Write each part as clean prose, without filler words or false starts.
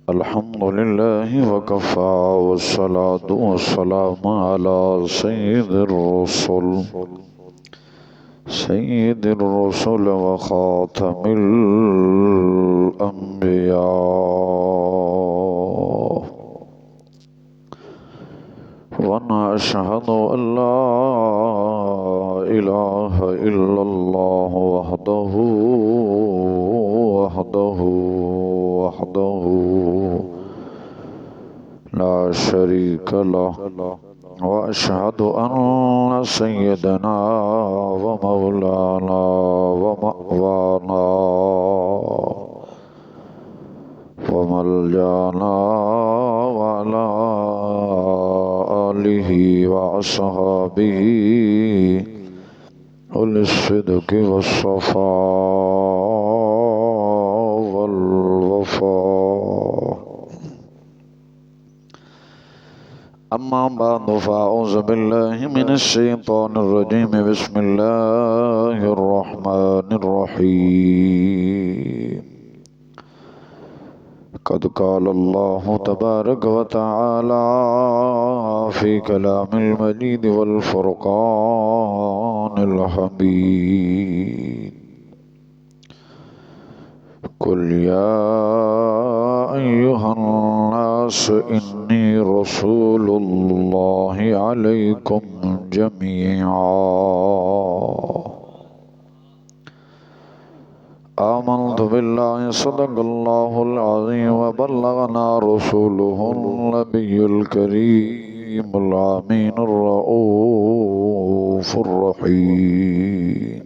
الحمد لله وكفى والصلاة والسلام على سيد الرسل وخاتم الأنبياء. ونشهد أن لا إله إلا الله وحده لا شريك له، وأشهد أن سيدنا ومولانا ومأوانا وملجانا وعلى آله وأصحابه أولي الصدق والصفاء والوفاء. أما بعد فأعوذ بالله من الشيطان الرجيم. بسم الله الرحمن الرحيم. قد قال الله تبارك وتعالى في كلام المجيد والفرقان الحميد: قل يا أيها الناس إني رسول الله عليكم جميعا. آمنت بالله صدق الله العظيم وبلغنا رسوله النبي الكريم الأمين الرؤوف الرحيم.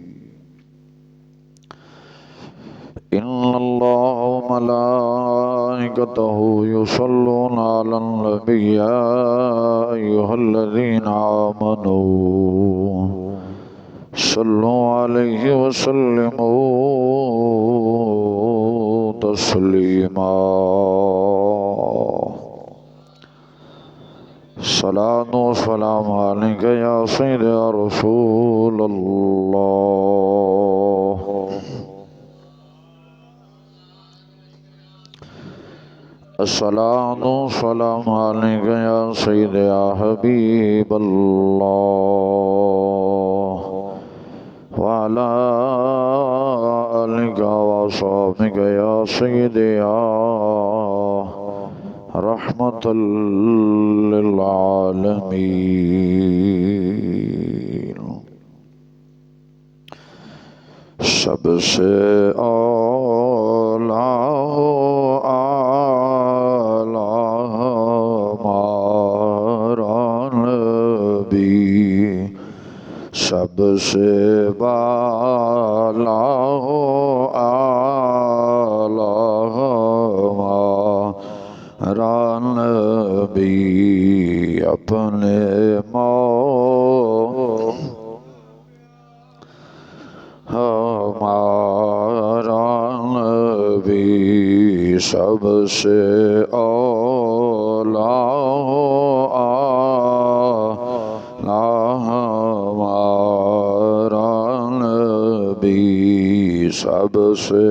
إن الله وملائكته يصلون على النبي يا أيها الذين آمنوا صلوا عليه وسلموا تسليما. صلاة وسلام عليك يا سيدي يا رسول الله. الصلاة والسلام عليك يا سيدي يا حبيب الله، وعلى آلك وصحبك يا سيدي يا رحمة للعالمين. سب سے اولا سب سے بالا ہو اعلی ہمارا نبی، اپنے ہمارا نبی سب سے اولا ہو سب سے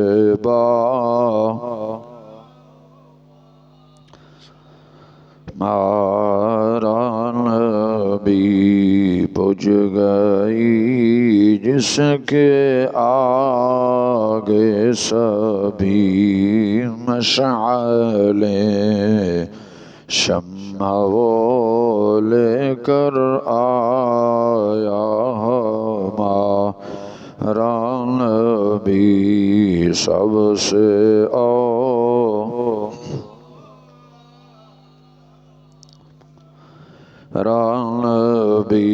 ہمارا نبی بجھ گئی جس کے آگے سبھی مشعلیں، شمع وہ لے کر آیا ہمارا نبی سب سے نبی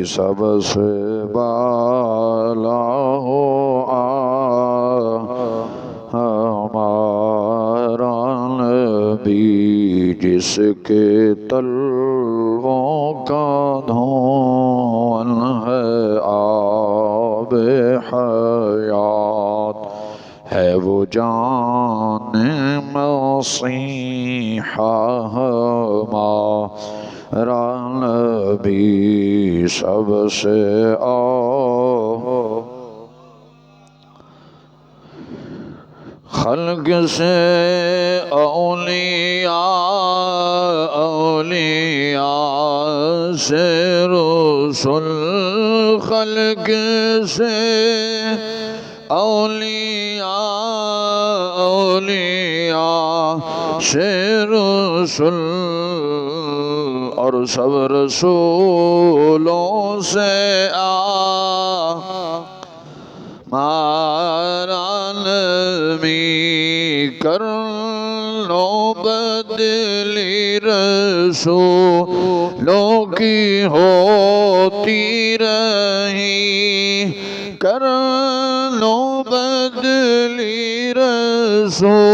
سب سے بالا ہو ہمارا نبی، جس کے تلووں کا دھون ہے آب حیات، ہے وہ جان مسیحا ہمارا نبی سب سے خلق سے اولیاء، اولیاء سے رسول، خلق سے اولیاء، اولیاء سے رسول، اور سب رسولوں سے مارا نبی کر لو بدلی رسولوں کی ہوتی رہی، کر لو بدلی رسولوں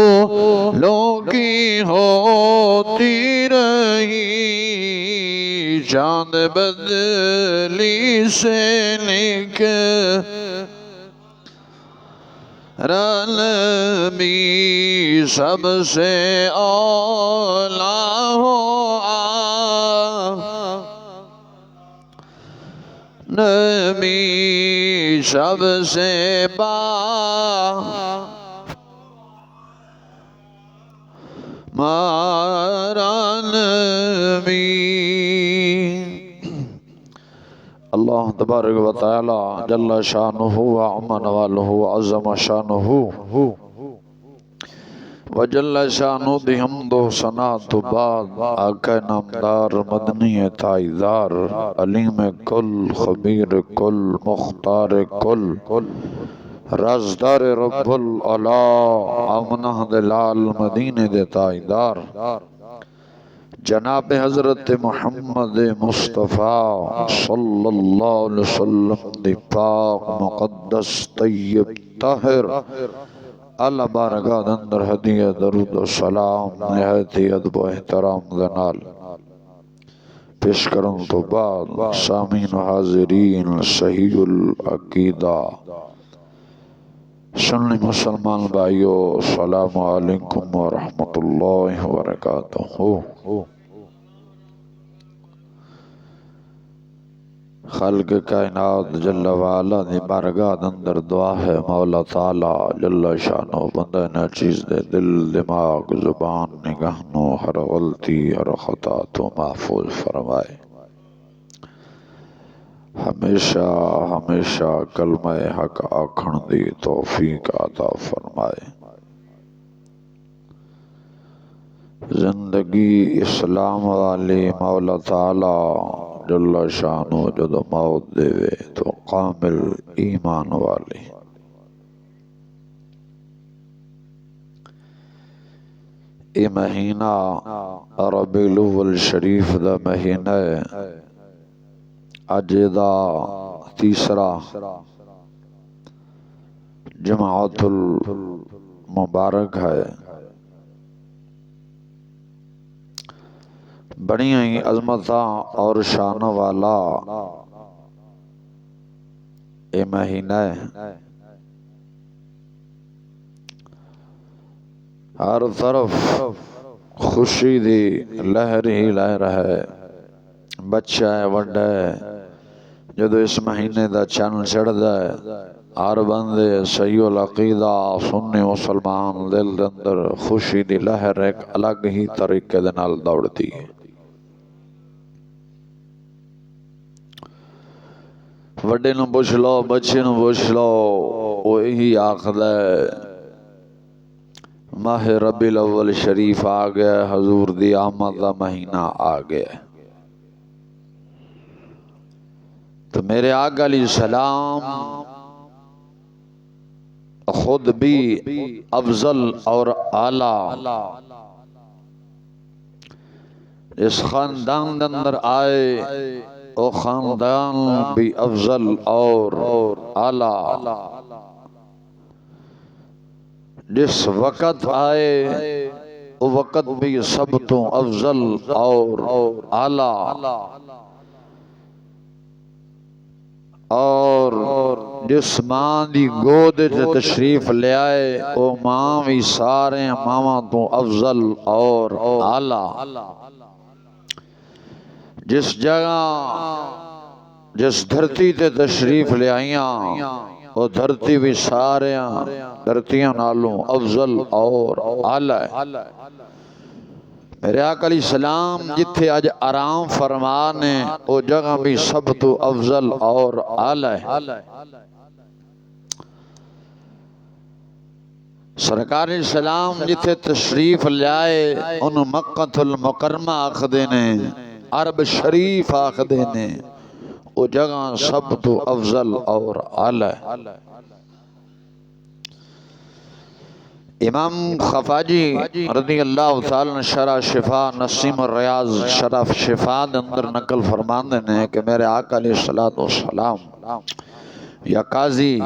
کی ہوتی رہی، چاند بدلی سے نبی سب سے اولا ہو نبی سب سے مارا نبی۔ اللہ تبارک و تعالی جل شانہ وعظم نوالہ وعظم شانہ وجل شانہ دی حمد و ثنا تو بعد آقا نامدار مدنی تائیدار علیم کل خبیر کل مختار کل رازدار رب العلا آمنہ دلال مدینہ دے تائیدار جناب حضرت محمد مصطفیٰ صلی اللہ علیہ وسلم دی پاک مقدس طیب طاہر اللہ بارگاہ اندر ہدیہ درود و سلام نہایتی ادب و احترام دنال پیش کرن تو بعد سامین و حاضرین صحیح العقیدہ سنی مسلمان بھائیو السلام علیکم ورحمت اللہ وبرکاتہ۔ خالق کائنات جل وعلا دی بارگاہ اندر دعا ہے مولا تعالی جل شانہ بندہ نہ چیز دے دل دماغ زبان نگاہ نو ہر غلطی ہر خطا تو محفوظ فرمائے، ہمیشہ ہمیشہ کلمہ حق آکھن دی توفیق عطا فرمائے، زندگی اسلام والی مولا تعالی جل شانہ جدو موت دے وے تو کامل ایمان والی، یہ مہینہ ربیع الاول شریف دا مہینہ ہے، اج دا تیسرا جمعۃ المبارک ہے، بڑی ہی عظمتاں اور شان والا یہ مہینہ ہے، ہر طرف خوشی دی لہر ہی لہر ہے، بچہ ہے وڈا ہے، جدو اس مہینے دا چند چڑھدا ہے ہر بندے صحیح العقیدہ سنی مسلمان دل دے اندر خوشی دی لہر ایک الگ ہی طریقے دے نال دوڑتی ہے۔ وڈے نو پوچھ لو بچے نو پوچھ لو وہ یہی آخدا ہے ماہ ربیع الاول شریف آ گیا، حضور دی آمد دا مہینہ آ گیا، تو میرے آقا علیہ السلام خود بھی افضل اور اعلیٰ اس خاندان اندر آئے، او خاندان بھی افضل اور اعلیٰ، جس وقت آئے وہ وقت بھی سب تو افضل اور اعلیٰ، اور جس ماں دی گود تے تشریف لے آئے وہ ماں بھی سارے ماں تو افضل اور اعلیٰ، جس جگہ جس دھرتی تے تشریف لے آئیاں وہ دھرتی بھی سارے دھرتیاں نالوں افضل اور اعلی ہے۔ میرے آقا علیہ السلام جتھے اج آرام فرمانے وہ جگہ بھی سب تو افضل اور اعلی ہے۔ سرکار اسلام جتھے تشریف لائے ان مکہ المکرمہ آخدے نے، عرب شریف آخدے نے، وہ جگہ سب تو افضل اور اعلی ہے۔ امام خفاجی رضی اللہ تعالیٰ شرح شفا نسیم الریاض شرف شفا دے اندر نقل فرماندے نے کہ میرے آقا علیہ السلام یا قاضی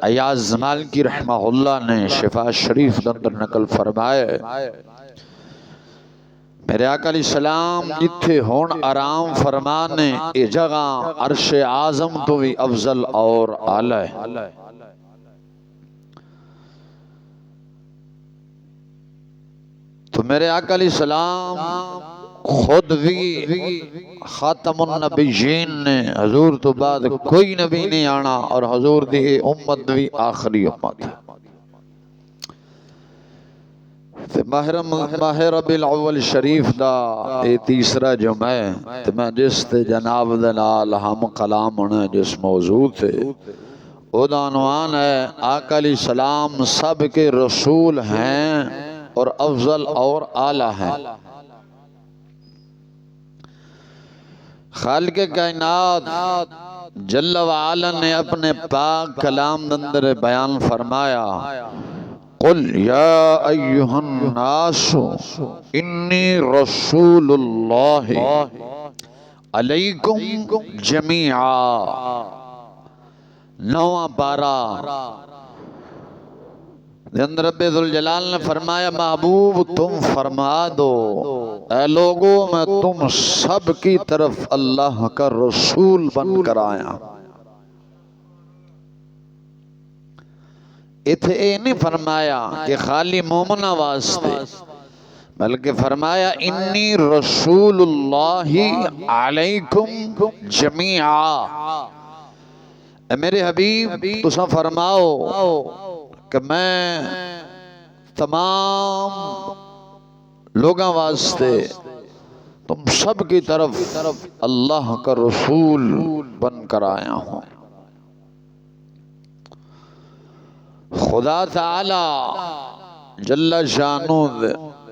ایاز مالکی رحمہ اللہ نے شفا شریف دے اندر نقل فرمائے، میرے آقا علیہ السلام جتھے ہون آرام فرمانے یہ جگہ عرش اعظم تو بھی افضل اور اعلی ہے۔ تو میرے آقا علیہ السلام خود بھی خاتم النبیین نے، حضور تو بعد کوئی نبی نہیں آنا اور حضور دی امت بھی آخری امت ہے۔ ماہ ربیع الاول شریف دا یہ تیسرا جمعہ ہے تو میں جس تے جناب دے نال ہم کلام ہونا جس موضوع تے او دا عنوان ہے آقا علیہ السلام سب کے رسول ہیں اور افضل اور اعلی ہیں۔ خالق کائنات جل وعلا نے اپنے پاک کلام اندر بیان فرمایا، قل یا ایہا الناس انی رسول اللہ علیکم جمیعا۔ نواں پارہ اندر رب ذوالجلال نے فرمایا محبوب تم فرما دو اے لوگوں میں تم سب کی طرف اللہ کا رسول بن کر آیا۔ اتھے اے نہیں فرمایا کہ خالی مومنہ واسطے، بلکہ فرمایا انی رسول اللہ علیکم جمیعا۔ اے میرے حبیب تسا فرماؤ کہ میں تمام لوگاں واسطے تم سب کی طرف اللہ کا رسول بن کر آیا ہوں۔ خدا تعالی جل شانہ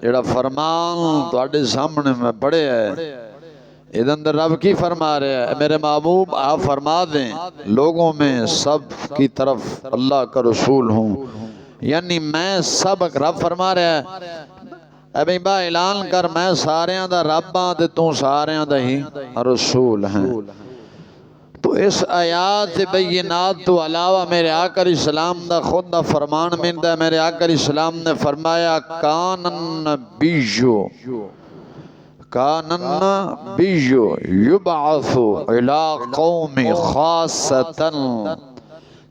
جڑا فرمان تواڈے سامنے میں پڑھے ہے، ادھر اندر رب کی فرما رہے ہیں میرے محبوب آپ فرما دیں لوگوں میں سب کی طرف اللہ کا رسول ہوں، یعنی میں سب رب فرما رہے ہیں اے بھئی با اعلان کر میں ساریاں دا رب ہاں تے تو ساریاں دا ہی رسول ہیں۔ تو اس آیات بینات تو علاوہ میرے آقا علیہ السلام دا خود دا فرمان مندہ ہے، میرے آقا علیہ السلام نے فرمایا کان النبیو یبعث الی قوم خاصتا۔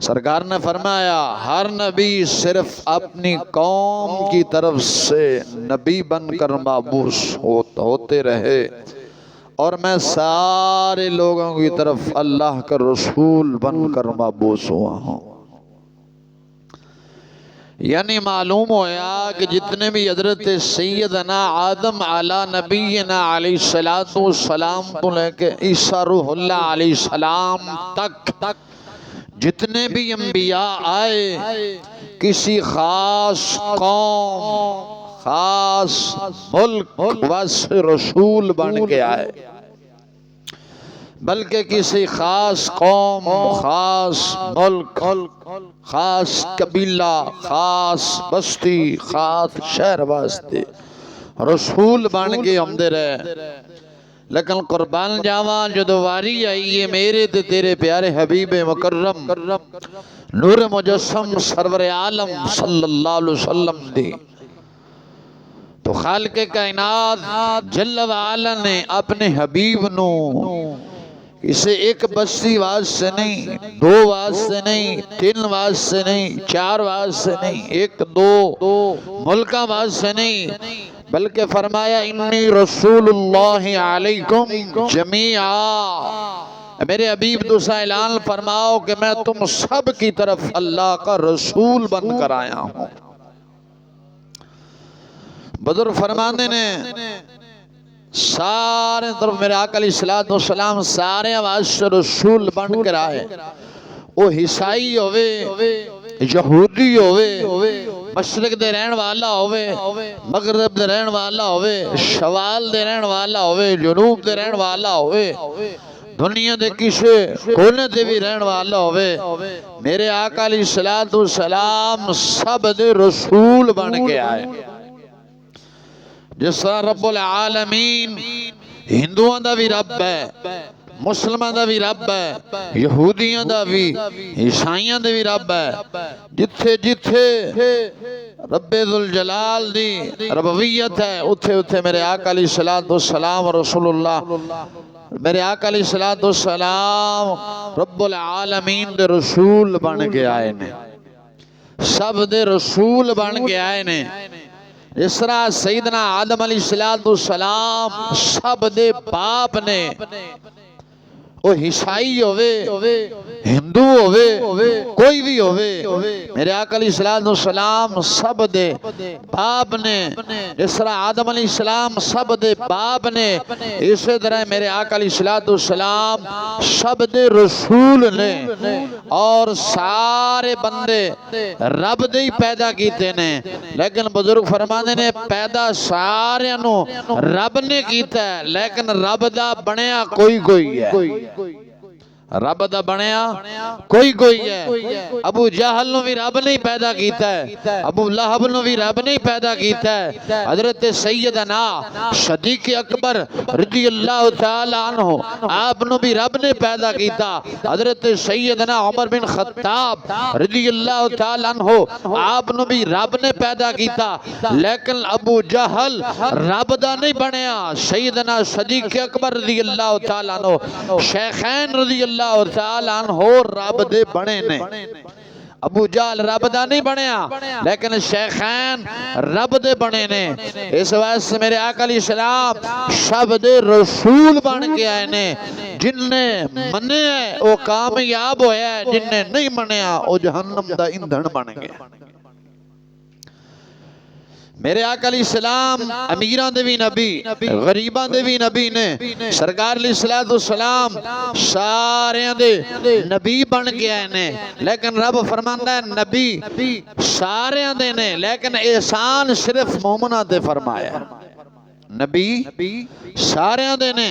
سرکار نے فرمایا ہر نبی صرف اپنی قوم کی طرف سے نبی بن کر مبعوث ہوتے رہے اور میں سارے لوگوں کی طرف اللہ کا رسول بن کر مبعوث ہوا ہوں۔ یعنی معلوم ہوا کہ جتنے بھی حضرت سیدنا آدم علی نبینا علیہ السلام تو لے کے عیسیٰ روح اللہ علیہ السلام تک جتنے بھی انبیاء آئے کسی خاص قوم خاص ملک واسطے رسول بن کے آئے، بلکہ کسی خاص قوم خاص ملک خاص قبیلہ خاص بستی خاص شہر واسطے رسول بن کے آمدے رہے۔ لیکن قربان جاواں جدو واری آئی ہے میرے تے تیرے پیارے حبیب مکرم نور مجسم سرور عالم صلی اللہ علیہ وسلم دی، تو خالق کائنات جل وعلا نے اپنے حبیب نو اسے ایک بستی واسطے نہیں، دو واسطے نہیں، تین واسطے نہیں، چار واسطے نہیں، ایک دو ملکہ واسطے نہیں، بلکہ فرمایا انی رسول اللہ علیکم جمیعا۔ میرے حبیب تو اعلان فرماؤ کہ میں تم سب کی طرف اللہ کا رسول بن کر آیا ہوں۔ بزرگ فرمانے نے سارے طرف میرے آقا علیہ السلام سارے آواز سے رسول بن کر آئے، وہ عیسائی ہوئے، یہودی ہوئے، مشرق دے رہن والا ہوئے، مغرب دے رہن والا ہوئے، شمال دے رہن والا ہوئے، جنوب دے رہن والا ہوئے، دنیا دے کسے کونے دے بھی رہن والا ہوئے، میرے آقا علیہ السلام سب دے رسول بن کے آئے۔ جس طرح رب العالمین ہندوؤں دا بھی رب ہے، مسلمان دا بھی رب ہے، یہودیاں دا بھی، عیسائیاں دا بھی رب ہے، جتھے جتھے رب ذوالجلال دی ربویت ہے اتھے اتھے میرے آقا علیہ السلام رسول اللہ، میرے آقا علیہ السلام رب العالمین دے رسول بن کے آئے نے، سب دے رسول بن کے آئے نے۔ اس طرح سیدنا آدم علیہ السلام سب دے باپ نے، وہ عیسائی ہوئے، ہندو ہوئے، کوئی بھی ہوئے، میرے آقا علیہ السلام سب دے باپ نے۔ جس طرح آدم علیہ السلام سب دے باپ نے، اسی طرح میرے آقا علیہ السلام سب دے رسول نے، اور سارے بندے رب دے ہی پیدا کیتے نے، لیکن بزرگ فرمانے نے پیدا سارے نو رب نے کیتا ہے، لیکن رب دا بنیا کوئی ہے، رب دا بنیا کوئی ہے۔ ابو جہل نو بھی رب نہیں پیدا کیتا ہے، ابو لہب نو بھی رب نہیں پیدا کیتا ہے، حضرت سیدنا صدیق اکبر رضی اللہ تعالی عنہ آپ نو بھی رب نے پیدا کیتا، حضرت سیدنا عمر بن خطاب رضی اللہ تعالی عنہ آپ نو بھی رب نے پیدا کیتا، لیکن ابو جہل رب دا نہیں بنیا۔ سیدنا صدیق اکبر رضی اللہ تعالی عنہ، شیخین رضی اللہ تعالی عنہ رب دے بنے نے، ابو جہل رب دا نہیں بنیا لیکن شیخین رب دے بنے نے۔ اس وجہ سے میرے آقا علیہ السلام سب دے رسول بن کے آئے نے، جن نے منے ہے وہ کامیاب ہویا ہے، جن نے نہیں منیا وہ جہنم دا ایندھن بن گیا۔ میرے آقا علیہ السلام امیران دے بھی نبی، غریبان دے بھی نبی نے، سرکار علیہ السلام سارے دے نبی بن کے آئے نے، لیکن رب فرماندہ ہے نبی سارے دے نے، لیکن احسان صرف مومنہ دے فرمایا۔ نبی سارے دے نے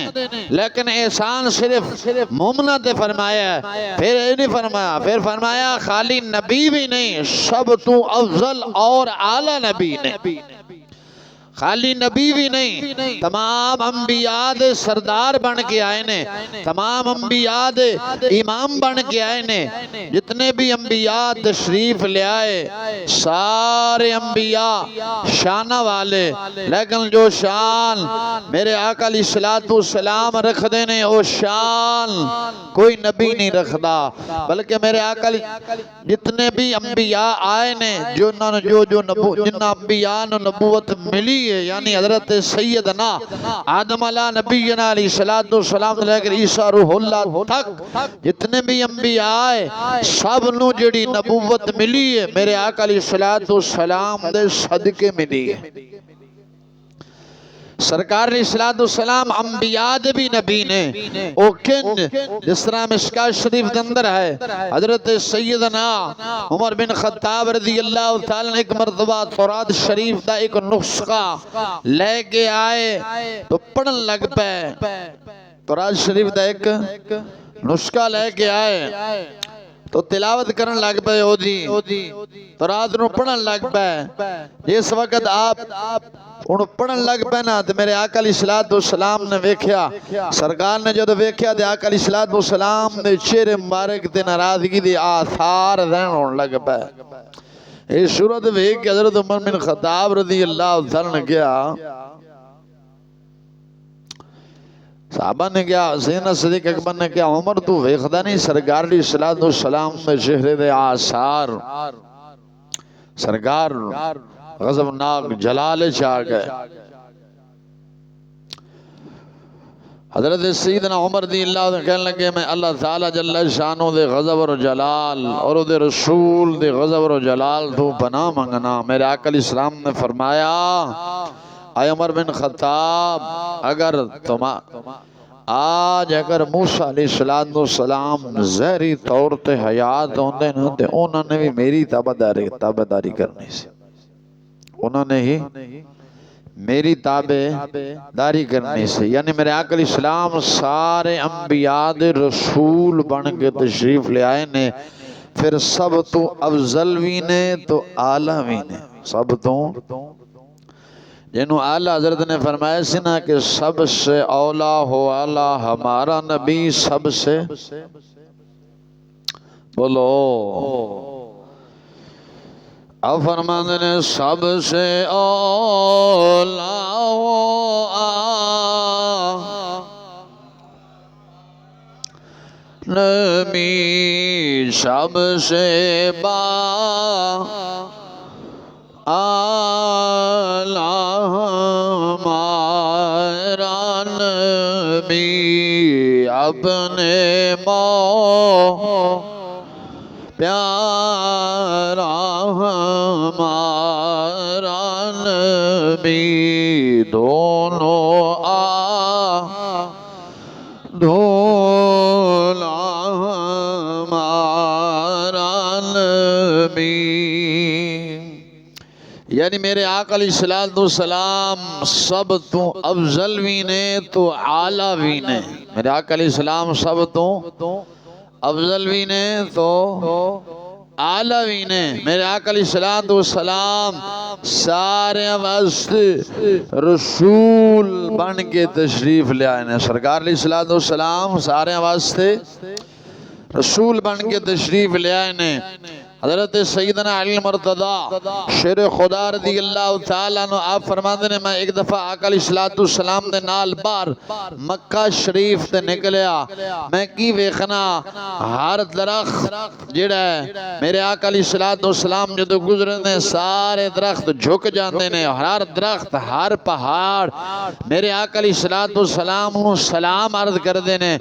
لیکن احسان صرف مومنہ دے فرمایا ہے۔ پھر یہ نہیں فرمایا، پھر فرمایا خالی نبی بھی نہیں، سب تو افضل اور اعلیٰ نبی نے، خالی نبی بھی نہیں، تمام انبیاء دے سردار بن کے آئے نے، تمام انبیاء دے امام بن کے آئے نے، جتنے بھی انبیاء تشریف لے آئے سارے انبیاء شانہ والے، لیکن جو شان میرے آقا علیہ السلام رکھ دینے وہ شان کوئی نبی نہیں رکھدا، بلکہ میرے آقا جتنے بھی انبیاء آئے نے، جنہ انبیاء نے نبوت ملی ہے، یعنی حضرت سیدنا آدم علیہ نبینا علیہ السلام لے کر عیسیٰ روح اللہ تک جتنے بھی انبیاء آئے سب نو جڑی نبوت ملی ہے میرے آقا علیہ السلام دے صدقے ملی ہے۔ سرکار علیہ السلام انبیاء دے بھی نبی نے، او کن جس طرح مشکاہ شریف دے اندر ہے، حضرت سیدنا عمر بن خطاب رضی اللہ تعالیٰ نے ایک مرتبہ تورات شریف دا ایک نسخہ لے کے آئے تو پڑھن لگ پے، تورات شریف دا ایک نسخہ لے کے آئے تو تلاوت کرن لگ پے، او دی تورات نو پڑھن لگ پے۔ جس وقت آپ انہوں پڑھن لگ پینا تو میرے آقا علیہ السلام نے ویکھیا، سرکار نے جب ویکھیا تو آقا علیہ السلام نے چہرے مبارک تے ناراضگی دے آثار رہن لگ پے۔ اس صورت ویکھ کے حضرت عمر بن خطاب رضی اللہ عنہ نے کیا، صحابہ نے کیا، سیدنا صدیق اکبر نے کیا، عمر تو ویکھدا نہیں سرکار علیہ السلام نے چہرے دے آثار، سرکار غضبناک جلال چاہ گئے۔ حضرت سیدنا عمر رضی اللہ عنہ کہنے لگے میں اللہ تعالیٰ جل شانہ دے غضب و جلال اور دے رسول دے غضب و جلال تو پناہ منگنا۔ میرے آقا علیہ السلام نے فرمایا اے عمر بن خطاب اگر آج موسیٰ علیہ السلام زہری طور تے حیات ہوندے نا تے انہوں نے بھی میری تابعداری کرنی سی، انہوں نے ہی میری تابعداری کرنی سے، یعنی میرے آقا علیہ السلام سارے انبیاء دے رسول بن کے تشریف لے آئے نے، پھر سب تو افضل بھی نے تو اعلیٰ بھی نے، سب تو جنہوں اعلیٰ حضرت نے فرمایا سی نا کہ سب سے اولا ہو اعلیٰ ہمارا نبی، سب سے بولو اب فرمانے نے سب سے اولا نبی، سب سے اعلیٰ ہمارا نبی، اپنے پیارا ہمارا نبی، دونوں دھولا ہمارا نبی، یعنی میرے آقا علیہ السلام سب تو افضل بھی نے تو اعلیٰ بھی نے، میرے آقا علیہ السلام سب تو افضل بھی نے تو اعلیٰ بھی نے، میرے آقا علیہ السلام سارے واسطے رسول بن کے تشریف لے آئے نے، سرکار علیہ السلام سارے واسطے رسول بن کے تشریف لے آئے نے۔ حضرت سیدنا علی مرتضی شیر خدا رضی اللہ تعالیٰ عنہ آپ فرماتے ہیں میں ایک دفعہ آقا علیہ السلام دے نال بار مکہ شریف تے نکلیا، میں کی ویکھنا ہر درخت جڑا ہے میرے آقا علیہ السلام جدو گزرے نے سارے درخت جھک جاندے نے، ہر درخت ہر پہاڑ میرے آقا علیہ السلام انہوں سلام عرض کر دینے،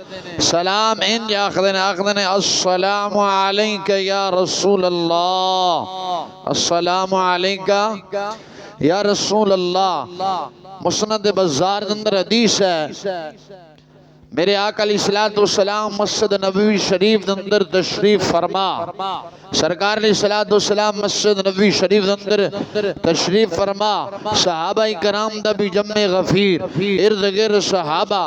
سلام انج آخدنے السلام علیک یا رسول اللہ، السلام علیکہ یا رسول اللہ۔ مسند بزار اندر حدیث ہے میرے آقا علیہ السلام مسجد نبوی شریف اندر تشریف فرما، سرکار علیہ السلام مسجد نبوی شریف اندر تشریف فرما، صحابہ کرام دا بھی جمع غفیر، ارد گرد صحابہ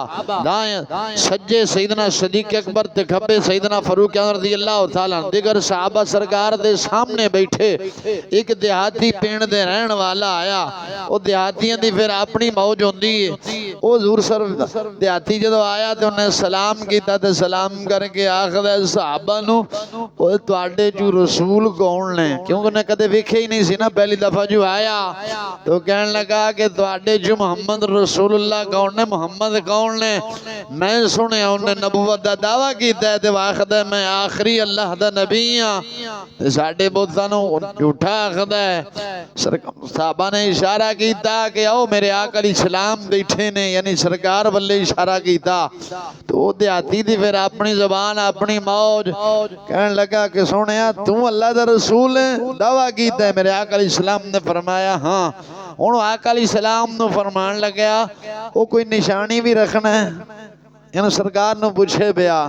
دائیں سجے سیدنا صدیق اکبر تے کھبے سیدنا فاروق اعظم رضی اللہ تعالیٰ، دیگر صحابہ سرکار دے سامنے بیٹھے، ایک دیہاتی پینڈ دے رہن والا آیا، وہ دیہاتیاں دی پھر اپنی موج ہوندی ہے، وہ حضور دیہاتی جدو آیا تے انہیں سلام کیتا تے سلام کر کے آخر ہے صحابہ نو وہ تواڈے جو رسول کون نے، کیونکہ انہیں کدے ویکھے ہی نہیں سی نا، پہلی دفعہ جو آیا تو کہنے لگا کہ تواڈے جو محمد رسول اللہ کون نے، محمد کون نے، میں سنے انہیں نبوت دا دعویٰ کیتا ہے تے آخر ہے میں آخری اللہ دا نبی ہاں، تے ساڈے بوتاں نو جھوٹا آخر ہے۔ صحابہ نے اشارہ کیتا کہ او میرے آقا علیہ السلام بیٹھے نے، یعنی سرکار بلے اشارہ کیتا تو وہ دیہاتی دی پھر اپنی زبان اپنی موج کہنے لگا کہ سونیا تو اللہ دا رسول ہے، دعویٰ کیتا ہے، میرے آقا علیہ السلام نے فرمایا ہاں، انہوں آقا علیہ السلام نے فرمان لگیا وہ کوئی نشانی بھی رکھنا ہے، یعنی سرکار نے پوچھے بیا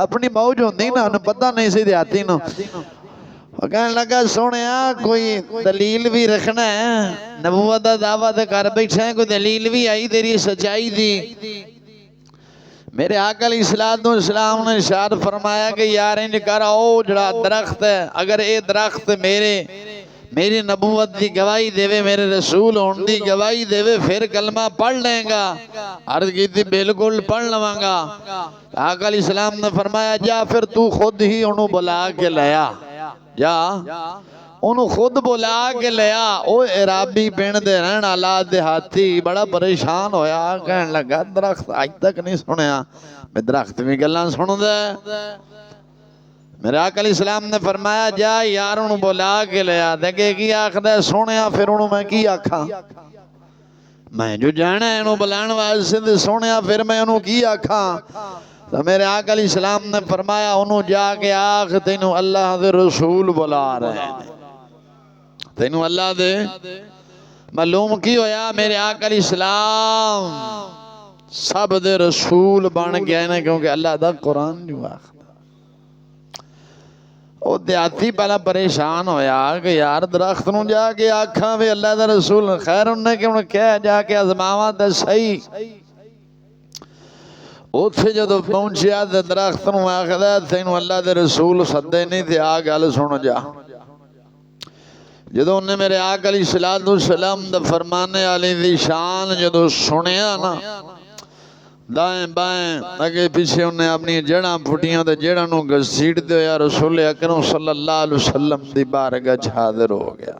اپنی موج ہوندی نا، انہوں پتہ نہیں سی دیہاتی نو، وہ کہنے لگا سونیا کوئی دلیل بھی رکھنا ہے، نبوت دا دعویٰ تے کر بیٹھے ہیں، کوئی دلیل بھی آئی تیری سچائی دی، میرے آقا علیہ السلام نے ارشاد فرمایا کہ یار انج کر او جڑا درخت ہے اگر اے درخت میری نبوت دی گواہی دے وے، میرے رسول ہون دی گواہی دے وے، پھر کلمہ پڑھ لیں گا، عرض کی تھی بالکل پڑھ لواں گا، آقا علیہ السلام نے فرمایا جا پھر تو خود ہی انہوں بلا کے لیا، جا انہوں خود بلا کے لیا، او عرابی پینڈ دے رہن والا دیہاتی بڑا پریشان ہویا، کہنے لگا درخت آج تک نہیں سنیا، میں درخت بھی گلاں سن دے، میرے آقا علیہ السلام نے فرمایا جا یار انہوں بلا کے لیا، دیکھے کی آخر ہے سنیا، پھر انہوں میں کی آکھا، میں جو جانا ہے انہوں بلان واسطے دے سونیا پھر میں انہوں کی آکھاں تو میرے آقا علیہ السلام نے فرمایا انہوں جا کے آکھ تینوں اللہ دے رسول بلا رہے ہیں تینوں اللہ دے معلوم کی ہویا میرے آقا علیہ السلام سب دے رسول بن گئے ہیں کیونکہ اللہ دا قرآن جو آخر وہ دیاتی پہلا پریشان ہویا کہ یار درخت نو جا کے آکھاں بھی اللہ دا رسول خیر انہیں کہ انہیں کہہ جا کے ازماوہ دا صحیح اتھے جدو پہنچیا دے درخت نو آخر تینو اللہ دے رسول صدے نہیں تھے آگ آل سنو جا جدو انہیں میرے آقا علیہ السلام دا فرمانے علی دی شان جدو سنیا نا دائیں بائیں اگے پیچھے انہیں اپنی جڑاں پھٹیاں دے جڑاں نو گھسیٹ دے یا رسول اکرم صلی اللہ علیہ وسلم دی بارگاہ حاضر ہو گیا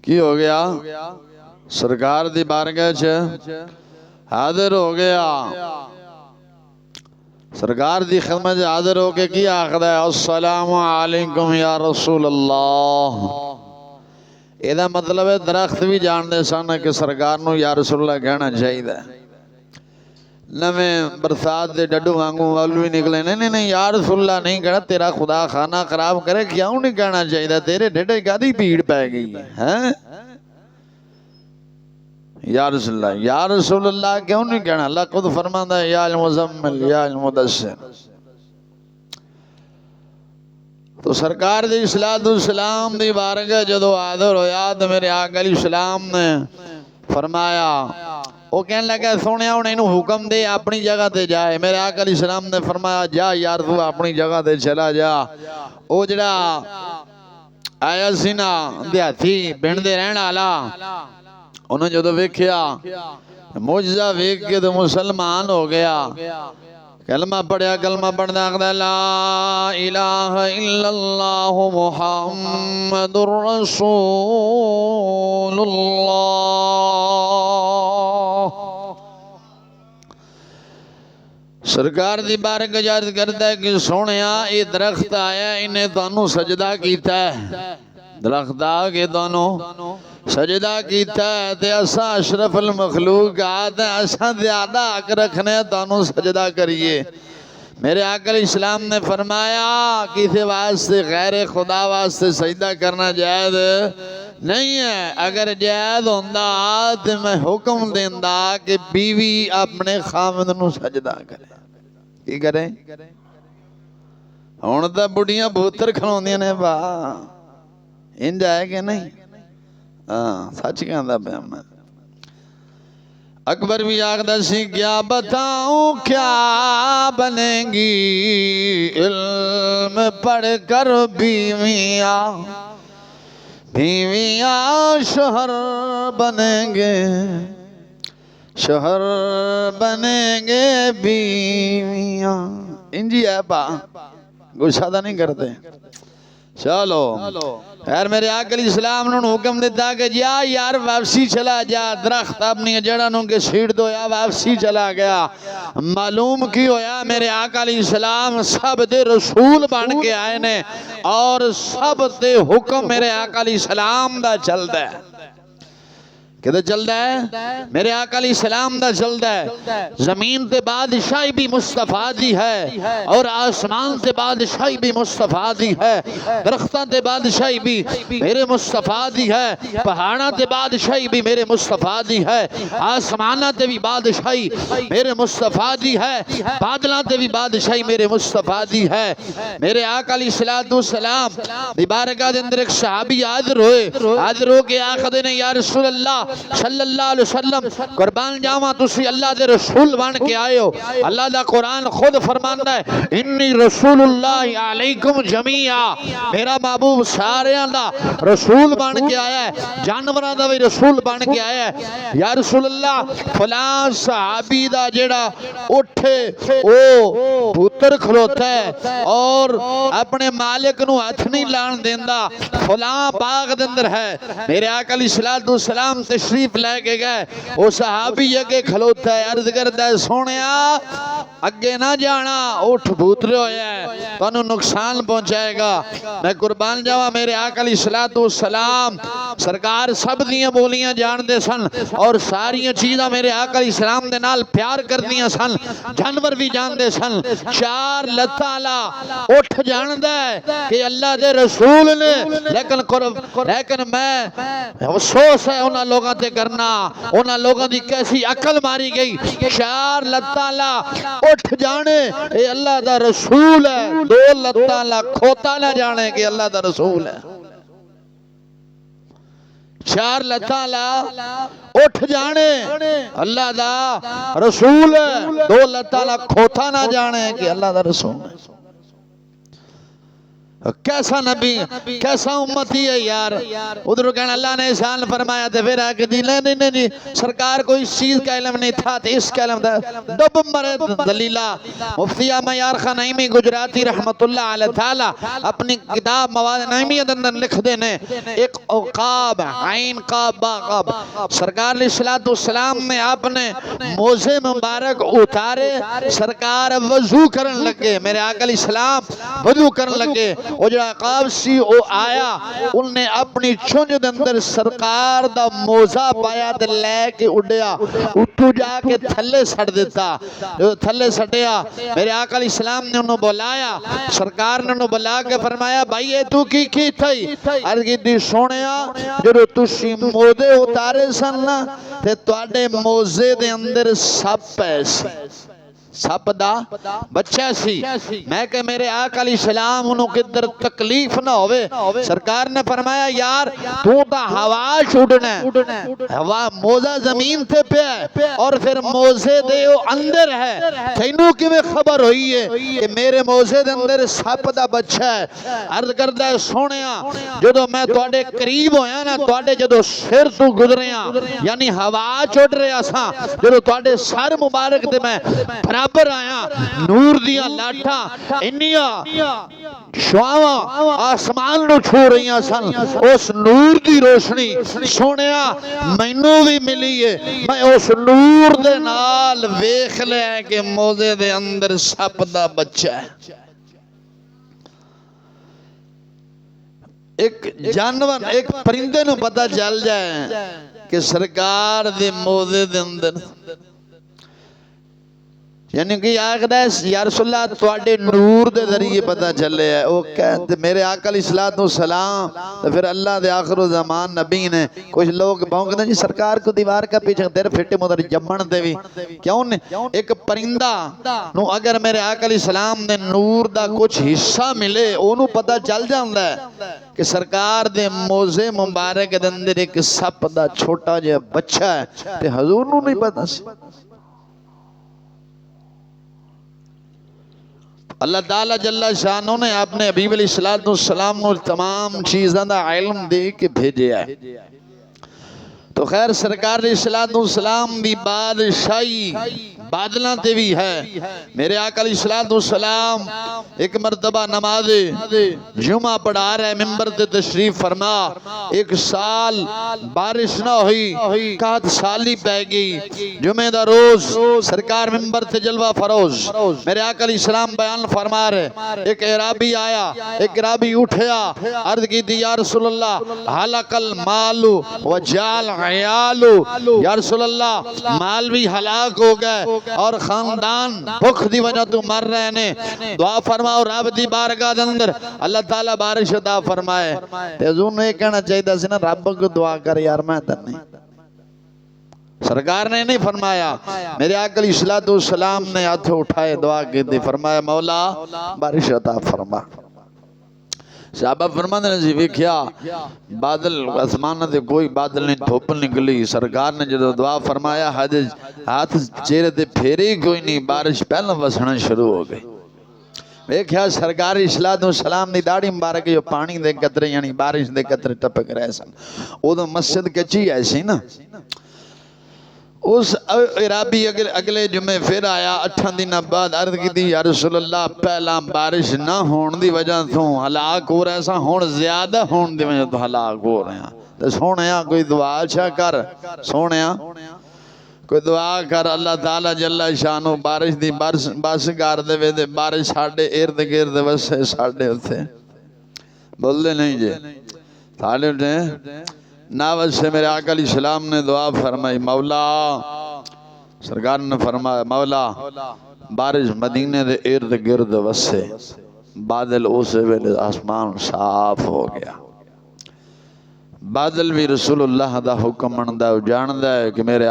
کی ہو گیا سرکار دی بارگاہ حاضر ہو گیا سرکار دی خدمت حاضر ہو کے کیا آخر ہے السلام علیکم یا رسول اللہ ایدہ مطلب ہے درخت بھی جان دے سانا کہ سرکار نو یا رسول اللہ کہنا چاہیے دا نمیں برسات دے ڈڈو مانگوں مولوی نکلے نہیں یا رسول اللہ نہیں کہنا تیرا خدا خانہ خراب کرے کیوں نہیں کہنا چاہیے دا تیرے ڈھڑے گادی پیڑ پہ گئی ہے یا رسول اللہ کیوں نہیں کہنا اللہ خود فرماتا ہے یا المزمل یا المدثر تو سرکار دی السلام دی بارگاہ جدو حاضر ہویا تو میرے آقا علیہ السلام نے فرمایا وہ کہنے لگا سونے انہیں حکم دے اپنی جگہ تے جائے میرے آقا علیہ السلام نے فرمایا جا یار تو اپنی جگہ تے چلا جا وہ جڑا آیا سینا دیاتی بین دے رہنا آلا انہوں جدو ویکھیا معجزہ ویکھ کے تو مسلمان ہو گیا کلمہ پڑھیا کلمہ پڑھنا اقدر لا الہ الا اللہ محمد رسول اللہ سرکار دی بارگاہ جارت کرتا ہے کہ سونیا یہ درخت آیا انہیں دونوں سجدہ کیتا ہے درخت آگے دونوں سجدہ کیتا ہے تے اسا اشرف المخلوق آتا ہے اسا زیادہ حق رکھنے دونوں سجدہ کریے میرے آقا علیہ السلام نے فرمایا کسی واسطے غیر خدا واسطے سجدہ کرنا جائز نہیں ہے اگر جائز ہوندہ تو میں حکم دیندہ کہ بیوی اپنے خامد نو سجدہ کرے کی کریں ہونتا بڑیاں بھوتر کھلوندیاں نے با ان جائے کہ نہیں سچ کہندہ پہ ہم اکبر بھی آگدہ سی کیا بتاؤں کیا بنیں گی علم پڑھ کر بیویاں شوہر بنیں گے شوہر بنیں گے بیویاں انجی ہے پا گشادہ نہیں کرتے چلو خیر میرے آقا علیہ السلام نے حکم دیتا کہ جا یار واپسی چلا جا درخت اپنی جڑانوں کے سیڑ دو یا واپسی چلا گیا معلوم کی ہویا میرے آقا علیہ السلام سب دے رسول بن کے آئے نے اور سب دے حکم میرے آقا علیہ السلام دا چل دے کدھر چل دا ہے میرے آقا علیہ السلام دا چل دا ہے زمین تے بادشاہی بھی مصطفیٰ دی ہے اور آسمان تے بادشاہی بھی مصطفیٰ دی ہے درختان تے بادشاہی بھی میرے مصطفیٰ دی ہے پہاڑاں تے بادشاہی بھی میرے مصطفیٰ دی ہے آسمانہ تے بھی بادشاہی میرے مصطفیٰ دی ہے بادلاں تے بھی بادشاہی میرے مصطفیٰ دی ہے میرے آقا علیہ السلام دی بارگاہ دے اندر ایک صحابی حاضر ہو کے آقا دے نے یا رسول اللہ صلی اللہ علیہ وسلم قربان جاواں تسی اللہ دے رسول بن کے آئے ہو اللہ دا قرآن خود فرماندا ہے انی رسول اللہ علیکم جمیعا میرا محبوب سارے دا رسول بن کے آیا ہے جانوراں دا بھی رسول بن کے آیا ہے یا رسول اللہ فلاں صحابی دا جیڑا اٹھے او پتر کھلوتا ہے اور اپنے مالک نو ہاتھ نہیں لان دیندا فلاں باغ دے اندر ہے میرے آقا علیہ السلام تشریف لے کے گئے وہ صحابی کے کھلوتا ہے عرض کرتا ہے سونیا اگے نہ جانا، اٹھ بوترے ہویا ہے تو انہوں نقصان پہنچائے گا۔ میں قربان جاوا میرے آقا علیہ السلام سرکار سب دیاں بولیاں جان دے سن اور ساریاں چیزاں میرے آقا علیہ السلام دے نال پیار کر دیاں سن، جانور بھی جان دے سن۔ چار لتالا اٹھ جان دے کہ اللہ دے رسول نے، لیکن میں افسوس ہے انہاں لوگاں تے کرنا، انہاں لوگاں دی کیسی عقل ماری گئی۔ چار لتالا اٹھ جانے اے اللہ دا رسول ہے، دو لتالا کھوتا نہ جانے کہ اللہ دا رسول ہے۔ چار لتالا اٹھ جانے اللہ دا رسول ہے، دو لتالا کھوتا نہ جانے کہ اللہ دا رسول ہے۔ کیسا نبی، کیسا امتی ہے یار۔ ادھر کہنا اللہ نے احسان فرمایا تھے پھر آکے دی نہیں جی سرکار کو اس چیز کا علم نہیں تھا تو اس کا علم تھا۔ دب مرد دلیلہ مفتی معیار خان نعیمی گجراتی رحمت اللہ علیہ تعالی اپنی کتاب مواد نعیمی اندر لکھ دینے ایک عقاب عین قاب با قاب سرکار علیہ السلام میں آپ نے موزے مبارک اتارے، سرکار وضو کرن لگے، میرے آقا علیہ السلام وضو کرن لگے، وہ جو عقاب سی وہ آیا، انہوں نے اپنی چونج دے اندر سرکار دا موزہ پایا دے لے کے اڑیا، اٹھو جا کے تھلے سڑ دیتا، جو تھلے سڑیا میرے آقا علیہ السلام نے انہوں بلایا، سرکار نے انہوں بلا کے فرمایا بھائی یہ تو کی تھی؟ عرض کی دی سونیا جو تسی موزے اتارے سن نا تے تواڈے موزے دے اندر سپ ہے سی، سپ دا بچہ سی، میں کہ میرے آقا علیہ السلام انہوں کدھر تکلیف نہ ہوئے، سرکار نے فرمایا یار تو تا ہوا چھوڑنا ہے، ہوا موزہ زمین تے پہ ہے اور پھر موزے دے وہ اندر ہے، تینوں کی میں خبر ہوئی ہے کہ میرے موزے دے اندر سپ دا بچہ ہے۔ عرض کردہ ہے سونیا جدو میں تواڈے قریب ہویا نا، تواڈے جدو سر تو گزریاں یعنی ہوا چھوڑ رہا سا، جدو تواڈے سر مبارک دے میں برابر آیا، نور دیا لاٹھا انیا شواواں آسمان نو چھو رہیاں سن، اس نور دی روشنی سونیا مینوں بھی ملی ہے، میں اس نور دے نال ویکھ لیا کہ موزے دے اندر سپ دا بچہ ہے۔ ایک جانور ایک پرندے نو پتہ چل جائے کہ سرکار دے موزے دے اندر یعنی کہ آخدہ ہے یا رسول اللہ تواڈے نور دے ذریعے پتہ چلے ہے، وہ کہتے میرے آقا علیہ السلام تو پھر اللہ دے آخر و زمان نبی نے کچھ لوگ بھونک دیں جی سرکار کو دیوار کا پیچھے دیر پھٹے مدر جمن دے بھی کیوں نے ایک پرندہ نو اگر میرے آقا علیہ السلام دے نور دا کچھ حصہ ملے انہوں پتہ چل جاندہ ہے کہ سرکار دے موزے مبارک دے اندر ایک سپ دا چھوٹا جے بچہ ہے تے حضور نو نہیں پتہ سی۔ اللہ تعالیٰ جل شانہ نے اپنے حبیب علیہ السلام نے تمام چیزاں دا علم دے کے بھیجے ہے۔ تو خیر سرکار علیہ السلام بھی بادشاہی بادلان تے بھی ہے۔ میرے آقا علیہ السلام ایک مرتبہ نماز جمعہ پڑھا رہے ممبر تے تشریف فرما، ایک سال بارش نہ ہوئی، کہت سالی پہ گئی، جمعہ دا روز سرکار ممبر تے جلوہ فروز میرے آقا علیہ السلام بیان فرما رہے، ایک عرابی آیا، ایک عرابی اٹھیا، عرض کی دی یا رسول اللہ حلق المال وجال عیالو، یا رسول اللہ مال بھی ہلاک ہو گئے اور خاندان بھوک دی وجہ تو مر رہے نے، دعا فرماؤ رب دی بارگاہ دے اندر اللہ تعالیٰ بارش عطا فرمائے۔ تے حضور نے یہ کہنا چاہیے سی نا رب کو دعا کر یار میں تے نہیں، سرکار نے نہیں فرمایا، میرے آقا علیہ السلام نے ہاتھ اٹھائے دعا کی تھی، فرمایا مولا بارش عطا فرما۔ صحابہ فرماتے ہیں جی کیا بادل آسمان تے کوئی بادل نہیں، دھوپ نکلی، سرکار نے جب دعا فرمایا ہاتھ چہرے تے پھیرے ہی کوئی نہیں، بارش پہلا وسنا شروع ہو گئی۔ ویکھیا سرکار علیہ السلام دی داڑھی مبارک جو پانی دے قطرے یعنی بارش دے قطرے ٹپک رہے سن، وہ مسجد کچی ایسی نا، اس عرابی اگلے جمعے پھر آیا 8 دن بعد عرض کی دی یا رسول اللہ پہلا بارش نہ ہون دی وجہ تو ہلاک ہو رہا سا، ہون زیادہ ہون دی وجہ تو ہلاک ہو رہے ہیں، تو سونیا کوئی دعا اچھا کر، سونیا کوئی دعا کر اللہ تعالیٰ جل شانو بارش دی بس کر دے دے بارش ساڈے ارد گرد وسے ساڈے اتھے بول دے نہیں جے ساڈے اتھے نہ وسے میرے آقا علیہ السلام نے دعا فرمائی مولا سرکار نے فرمایا مولا بارش مدینے دے ارد گرد وسے بادل اسے ویلے آسمان صاف ہو گیا بادل بھی رسول اللہ دا حکم مندا ہے جاندا ہے کہ میرے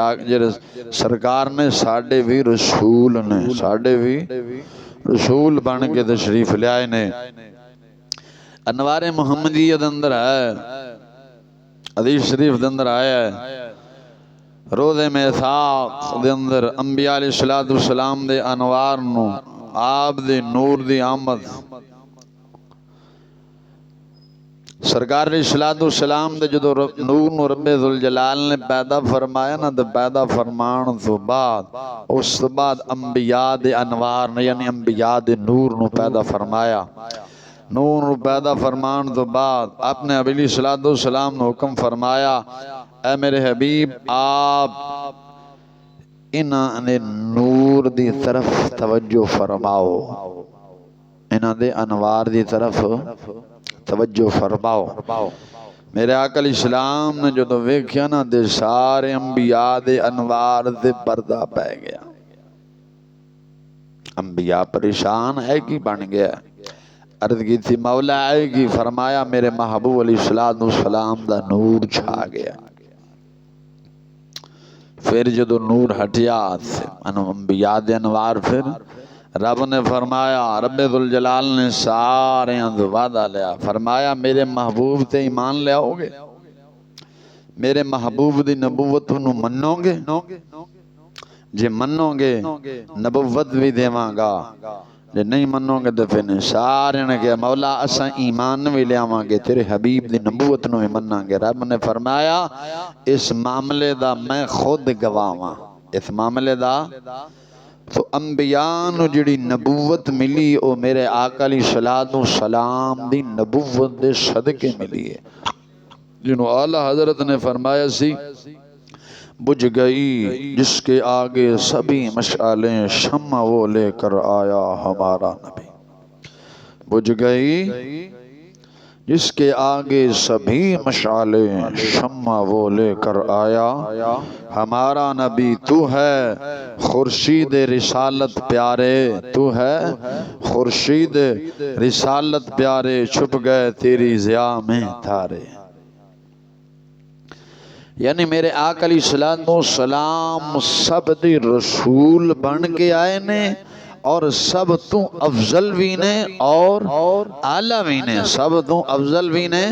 سرکار نے ساڈے بھی رسول نے ساڈے بھی رسول بن کے تشریف لے آئے نے انوار محمدیت اندر ہے حدیث شریف دے اندر آیا ہے روز میثاق دے اندر انبیاء علیہ السلام دے انوار نو آپ دے نور دی آمد سرکار علیہ السلام دے جدو نور نو رب ذوالجلال نے پیدا فرمایا نا تو پیدا فرمان تو بعد اس بعد انبیاء دے انوار نے یعنی انبیاء دے نور نو پیدا فرمایا نور نو پیدا فرمان تو بعد اپنے نبی علیہ السلام نے حکم فرمایا اے میرے حبیب آپ انہاں نے نور دی طرف توجہ فرماؤ انہاں دے انوار دی طرف توجہ فرماؤ میرے آقا علیہ السلام نے جو تو ویکھیا نا دے سارے انبیاء دے انوار دے پردہ پہ گیا انبیاء پریشان ہے کی بن گیا عرض کی تھی مولا آئے گی فرمایا میرے محبوب علیہ السلام دا نور چھا گیا پھر جدو نور ہٹیا انبیاء دے انوار پھر رب نے فرمایا رب ذوالجلال نے سارے وعدہ لیا فرمایا میرے محبوب تے ایمان لے آؤ گے میرے محبوب دی نبوت نو منو گے جے منو گے نبوت بھی دیواں گا جے نہیں منو گے تو پھر سارے نے کہا مولا اساں ایمان بھی لے آواں گے تیرے حبیب دی نبوت نو بھی مناں گے رب نے فرمایا اس معاملے دا میں خود گواواں اس معاملے دا تو انبیاء نو جڑی نبوت ملی او میرے آقا علیہ السلام دی نبوت دے صدقے ملی ہے جنہوں اعلیٰ حضرت نے فرمایا سی بجھ گئی جس کے آگے سبھی مشعلیں شمع وہ لے کر آیا ہمارا نبی بجھ گئی جس کے آگے سبھی مشعلیں شمع وہ لے کر آیا ہمارا نبی تو ہے خورشید رسالت پیارے تو ہے خورشید رسالت پیارے چھپ گئے تیری ضیاء میں تارے یعنی میرے آقا علیہ السلام سب دی رسول بن کے آئے نے اور سب تو افضل بھی نے اور اعلیٰ بھی نے سب تو افضل بھی نے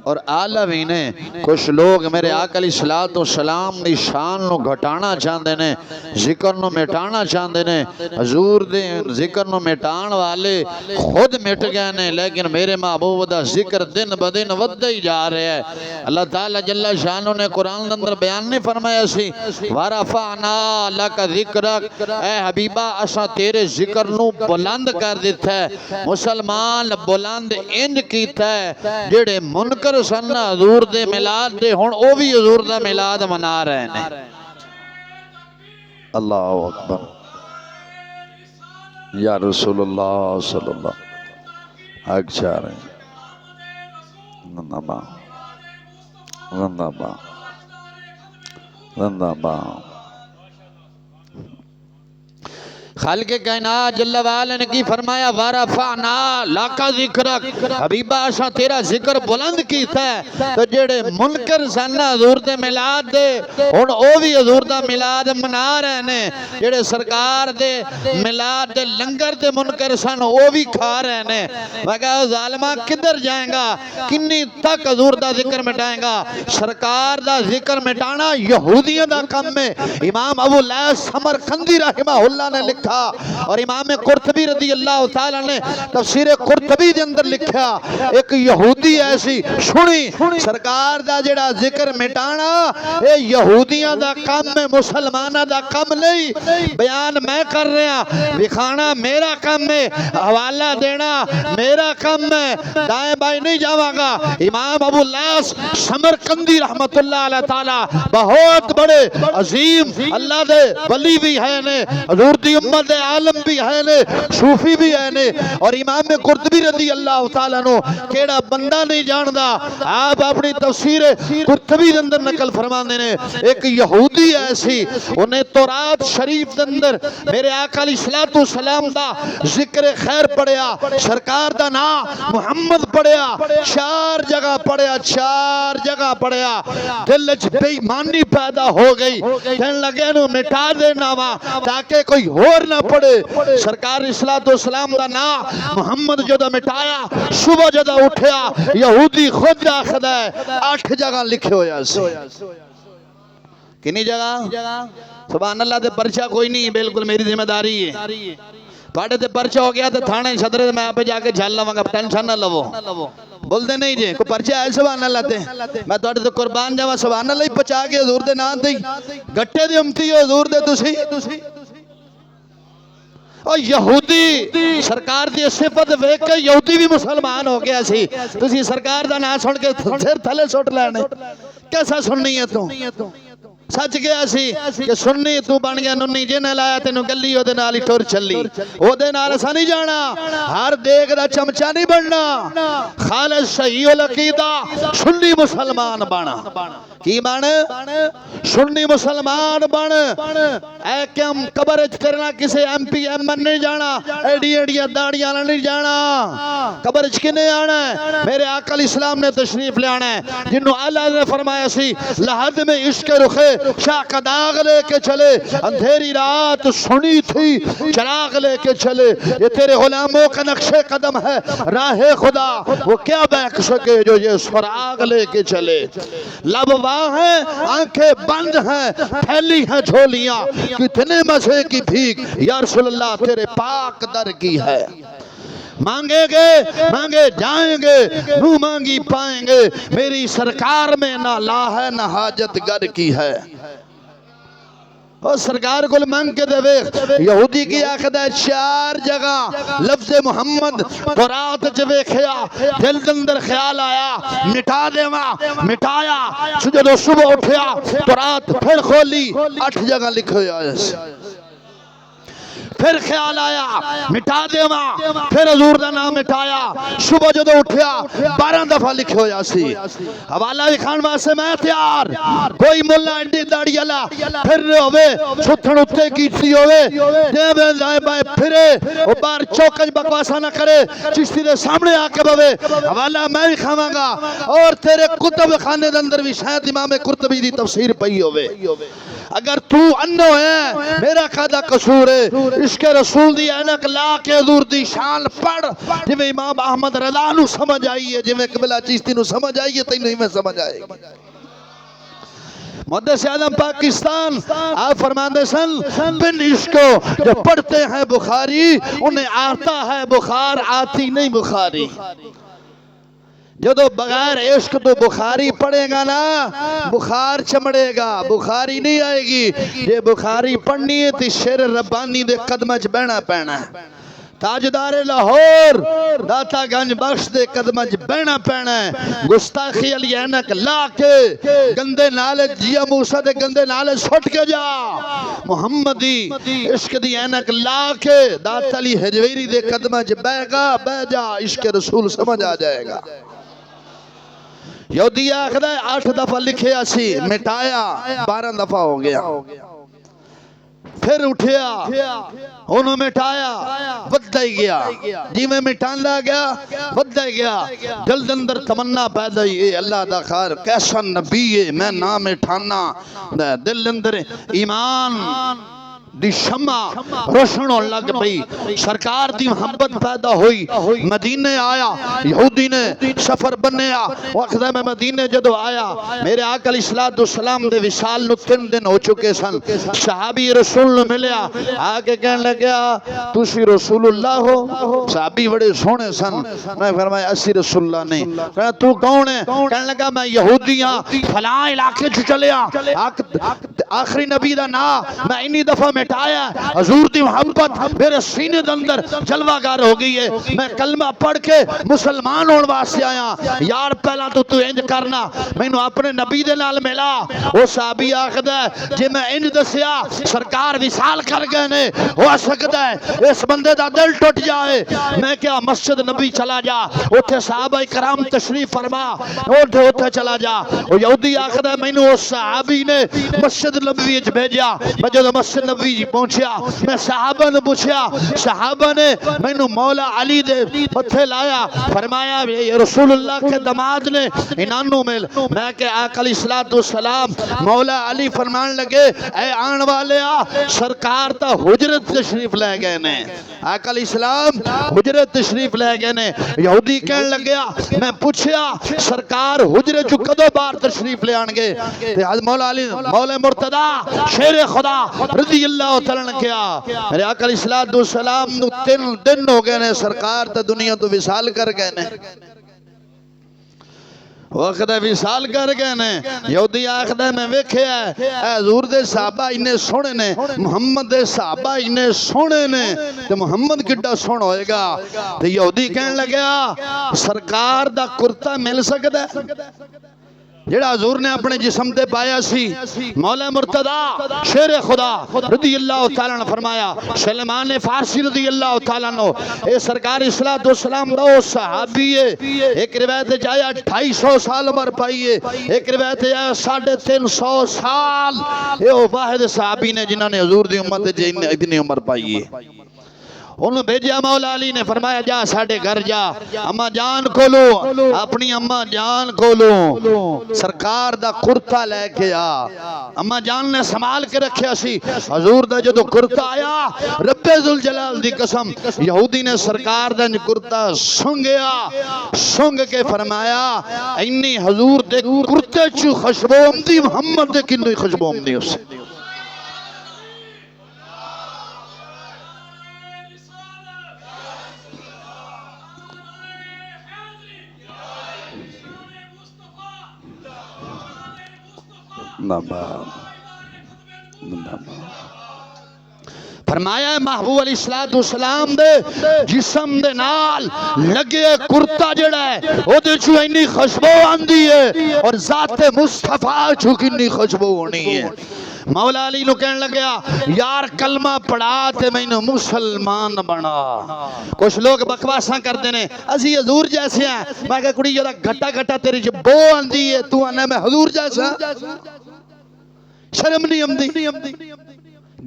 اور اعلیٰ بھی نے کچھ لوگ میرے آقا علیہ السلام دی شان نو گھٹانا چاہتے نے ذکر نو مٹانا چاہتے نے حضور دے ذکر نو مٹان والے خود مٹ گئے نے لیکن میرے محبوب دا ذکر دن بدن ودہ ہی جا رہے ہے اللہ تعالیٰ جل شانہ نے قرآن اندر بیان نہیں فرمایا سی وَرَفَعْنَا لَكَ ذِكْرَكَ اے حبیبہ اساں تیرے ذکر نو بلند کر دیتا ہے مسلمان بلند انج کیتا ہے جڑے منکر سننا حضور دے ملاد دے ہون او بھی حضور دا ملاد منا رہے ہیں اللہ اکبر یا رسول اللہ صلی اللہ حق چاہ رہے ہیں زندہ با زندہ با زندہ با خالق کائنات جل وعلا نے کی فرمایا وَرَفَعْنَا لَكَ ذِكْرَكَ حبیبہ اساں تیرا ذکر بلند کیتا ہے تو جڑے منکر سن حضور دے ملاد دے ہن او بھی حضور دا ملاد منا رہے نے جڑے سرکار دے ملاد دے لنگر دے منکر سن او بھی کھا رہے نے میں کہا ظالمہ کدھر جائیں گا کنی تک حضور دا ذکر مٹائیں گا سرکار دا ذکر مٹانا یہودیوں دا کم میں امام ابو لیث سمرقندی رحمہ اللہ نے لکھا لکھا اور امام قرطبی رضی اللہ تعالیٰ نے تفسیر قرطبی دے اندر لکھا ایک یہودی ایسی سنی سرکار دا جڑا ذکر مٹانا اے یہودیاں دا کام ہے مسلمانہ دا کام نہیں بیان میں کر رہا دکھانا میرا کام ہے حوالہ دینا میرا کام ہے دائیں بائیں نہیں جاواں گا امام ابو اللاس سمرقندی رحمت اللہ علیہ تعالی بہت بڑے عظیم اللہ دے ولی بھی ہے نے حضور دی امت عالم بھی ہے نے صوفی بھی ہے نے اور امام قرطبی رضی اللہ تعالیٰ نو کیڑا بندہ نہیں جاندا آپ اپنی تفسیر قرطبی دے اندر نقل فرماندے نے ایک یہودی ایسی انہیں تورات شریف دے اندر میرے آقا علیہ الصلوۃ والسلام دا ذکر خیر پڑھیا سرکار دا نام محمد پڑھیا چار جگہ پڑھیا دل وچ بے ایمانی پیدا ہو گئی کہنے لگے نو مٹا دینا وا تاکہ کوئی اور نہ پڑھے سرکار الصلوۃ والسلام دا نام محمد جدو مٹایا صبح جدو اٹھیا یہودی خود آخدا ہے 8 جگہ لکھے ہویا سی کنی جگہ سبحان اللہ دے پرچہ کوئی نہیں بالکل میری ذمہ داری ہے پاڑے تے پرچہ ہو گیا تے تھانے صدرے میں آپ جا کے جھل لواں گا ٹینشن نہ لو بول دے نہیں جی کوئی پرچہ ہے سبحان اللہ تے میں تواڈے تے قربان جاواں سبحان اللہ ہی پچا کے حضور دے نام تے گٹے دی امتی ہو حضور دے تسی اور یہودی سرکار دی صفت ویکھ کے یہودی بھی مسلمان ہو گیا سی تسی سرکار دا نام سن کے سر تھلے سٹ لینے کیسا سننی ہے تو سچ گیا سی کہ سننی تو بن گیا ننی جنہیں لایا تینوں گلی او دے نال ہی ٹر چلی او دے نال اسا نہیں جانا ہر دیگ دا چمچا نہیں بننا خالص صحیح العقیدہ سنی مسلمان بنا کی بن سنی مسلمان بن اے کہ ہم قبر اچ کرنا کسے ایم پی ایم این نہیں جانا ایڈیاں داڑیاں نہیں جانا قبر اچ کنے آنا ہے میرے آقا علیہ السلام نے تشریف لے آنا ہے جنہوں اللہ نے فرمایا سی لحد میں عشق رخے شاہ کا داغ لے کے چلے اندھیری رات سنی تھی چراغ لے کے چلے یہ تیرے غلاموں کا نقش قدم ہے راہ خدا وہ کیا بیک سکے جو یہ سراغ لے کے چلے لب واہ ہیں آنکھیں بند ہیں پھیلی ہیں جھولیاں کتنے مزے کی بھیک یا رسول اللہ تیرے پاک در کی ہے مانگے گے مانگے جائیں گے نو مانگی پائیں گے میری سرکار میں نہ لا ہے نہ حاجت گر کی ہے اور سرکار کو مانگ کے دے ویخ یہودی کی آخد ہے 4 جگہ لفظ محمد تورات جوے کھیا دل دندر خیال آیا مٹا دے ماں مٹایا سجدو صبح اٹھیا تورات پھر کھولی 8 جگہ لکھے آئے پھر خیال آیا مٹا دے ماں پھر حضور دا نام مٹایا صبح جدو اٹھیا 12 دفعہ لکھے ہویا سی حوالہ بھی خان واسے میں تیار کوئی ملہ انڈی داڑی اللہ پھر رہے ہوئے ستھن اتے کیتی ہوئے دے بے جائے بائے پھرے وہ بار چوکج بکواسا نہ کرے چشتی دے سامنے آکے بوے حوالہ میں بھی کھاواں گا اور تیرے کتب خانے دے اندر بھی شاید امام قرطبی دی تفسیر پئی ہوئے اگر تو انو ہے میرا قادہ قصور ہے عشق رسول دی اینک لا کے حضور دی شان پڑھ جویں امام احمد رضا نو سمجھ آئی ہے جویں قبلہ چیشتی نو سمجھ آئی ہے تینوں ہی میں سمجھ آئے گی محدث اعظم پاکستان آپ فرماندے سن بن عشقو جو پڑھتے ہیں بخاری انہیں آتا ہے بخار آتی نہیں بخاری جدو بغیر عشق تو بخاری پڑھے گا نا بخار چمڑے گا بخاری نہیں آئے گی یہ بخاری پڑھنی ہے تی شیر ربانی دے قدمج بہنا پینا ہے تاجدار لاہور داتا گنج بخش دے قدمج بہنا پینا ہے گستاخی علی اینک لا کے گندے نالے جیا موسیٰ دے گندے نالے سٹ کے جا محمدی عشق دی اینک لا کے داتا علی حجویری دے قدمج بہ گا بہ جا عشق رسول سمجھ آ جائے گا یہودی آخر ہے 8 دفعہ لکھے اسی مٹایا 12 دفعہ ہو گیا پھر اٹھیا انہوں مٹایا بدائی گیا جی میں مٹان لا گیا بدائی گیا دل دندر تمنا پیدا ہی اللہ دا خیر کیسا نبی ہے میں نام مٹھانا دل دندر ایمان دی شمع روشن ہون لگ پئی، سرکار دی محبت پیدا ہوئی، مدینے آیا، یہودی نے سفر بنیا، وقت میں مدینے جدو آیا، میرے آقا علیہ السلام دے وصال نو 3 دن ہو چکے سن، صحابی رسول نو ملیا، آگے کہنے لگیا تسی رسول اللہ ہو؟ صحابی بڑے سونے سن، میں فرمایا اسی رسول اللہ نہیں، کہنا تو کون ہے؟ کہنے لگا میں یہودی ہاں، فلاں علاقے چ چلیا، آخری نبی دا نا میں انی دفعہ مٹایا، حضور دی محبت میرے سینے دے اندر جلوہ گر ہو گئی ہے، میں کلمہ پڑھ کے مسلمان ہون واسطے آیا، یار پہلا تو انج کرنا مینوں اپنے نبی دے نال ملا۔ وہ صحابی آکھدا ہے جے میں انج دسیا سرکار وصال کر گئے نے، ہو سکتا ہے اس بندے دا دل ٹوٹ جائے، میں کیا مسجد نبی چلا جا، اوتھے صحابہ کرام تشریف فرما، اوتھے چلا جا۔ وہ یہودی آکھدا ہے مینوں اس صحابی نے مسجد نبوی وچ بھیجیا، میں جدوں مسجد نبوی پہنچیا میں صحابہ نے پوچھیا، صحابہ نے مینوں مولا علی دے متھے لایا، فرمایا رسول اللہ کے دماد نے انہوں مل، میں کہ آقا علیہ السلام مولا علی فرمان لگے اے آن والے سرکار تا حجرت تشریف لے گئے نے، آقا علیہ السلام حجرت تشریف لے گئے نے۔ یہودی کہنے لگیا میں پوچھیا سرکار حجرت چو کدو بار تشریف لے آنگے، مولا علی مولا مرتضی شیر خدا رضی اللہ تعالیٰ نے کیا، میرے آقا علیہ السلام نو 3 دن ہو گئے نے، سرکار تا دنیا تو وصال کر گئے نے، وقت وصال کر گئے نے۔ یہودی آخدہ میں ویکھیا ہے اے حضور دے صحابہ انہیں سونے نے، محمد دے صحابہ انہیں سونے نے، تو محمد کڈا سون ہوئے گا۔ تو یہودی کہنے لگیا سرکار دا کرتا مل سکتا ہے جڑا حضور نے اپنے جسم دے پایا سی؟ مولا مرتضی شیر خدا رضی اللہ تعالیٰ نے فرمایا، سلمان فارسی رضی اللہ تعالیٰ نے، اے سرکار السلام دا صحابی ہے، ایک روایت جایا 250 سال عمر پائیے، ایک روایت جایا 350 سال، اے واحد صحابی نے جنہوں نے حضور دی امت اتنی عمر پائیے۔ انہوں بھیجیا، مولا علی نے فرمایا جا ساڑھے گھر جا، اماں جان کھولو، اپنی اماں جان کھولو، سرکار دا کرتا لے کے آ۔ اماں جان نے سنبھال کے رکھیا سی، حضور دا جدو کرتا آیا رب ذوالجلال دی قسم یہودی نے سرکار دا کرتا سنگیا، سنگ کے فرمایا اینی حضور دے کرتے چو خوشبو آمدی، محمد دے کنوی خوشبو آمدی اس سے۔ فرمایا محبوب علیہ السلام دے جسم دے نال لگے کرتا جڑا ہے او دے چو اینی خوشبو آندی ہے، اور ذات مصطفیٰ چو کنی خوشبو ہونی ہے۔ مولا علی نو کہنے لگیا یار کلمہ پڑھا تے میں نے مسلمان بنا۔ کچھ لوگ بکواساں کر دینے اسی حضور جیسے ہیں، میں کہا کڑی جڑا گھٹا گھٹا تیری جو بو آندی ہے تو آنے میں حضور جیسا، شرم نہیں آمدی،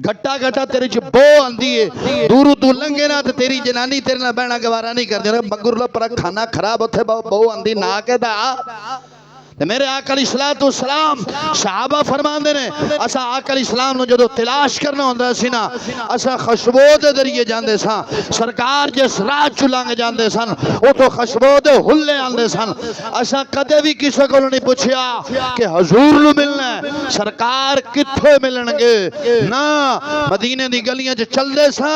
گھٹا گھٹا تیری جو بو آندی ہے، دورو تو لنگے نا تے تیری جنانی تیرے نہ بہنا گوارا نہیں کر دیا، مگر اللہ پر کھانا خراب ہوتے بو آندی نہ کے دا۔ میرے آقا علیہ السلام صحابہ فرمان دے نے اسا آقا علیہ السلام نو جدو تلاش کرنا ہوندہ سی نا، اسا خوشبو دے ذریعے جاندے سن، سرکار جس راہ چلانگے جاندے سن او تو خوشبو دے ہلے آندے سن، اسا کدے بھی کسی کو نہیں پوچھیا کہ حضور نو ملنا ہے، سرکار کتھے ملنگے، نا مدینے دی گلیاں جو چل دے سا،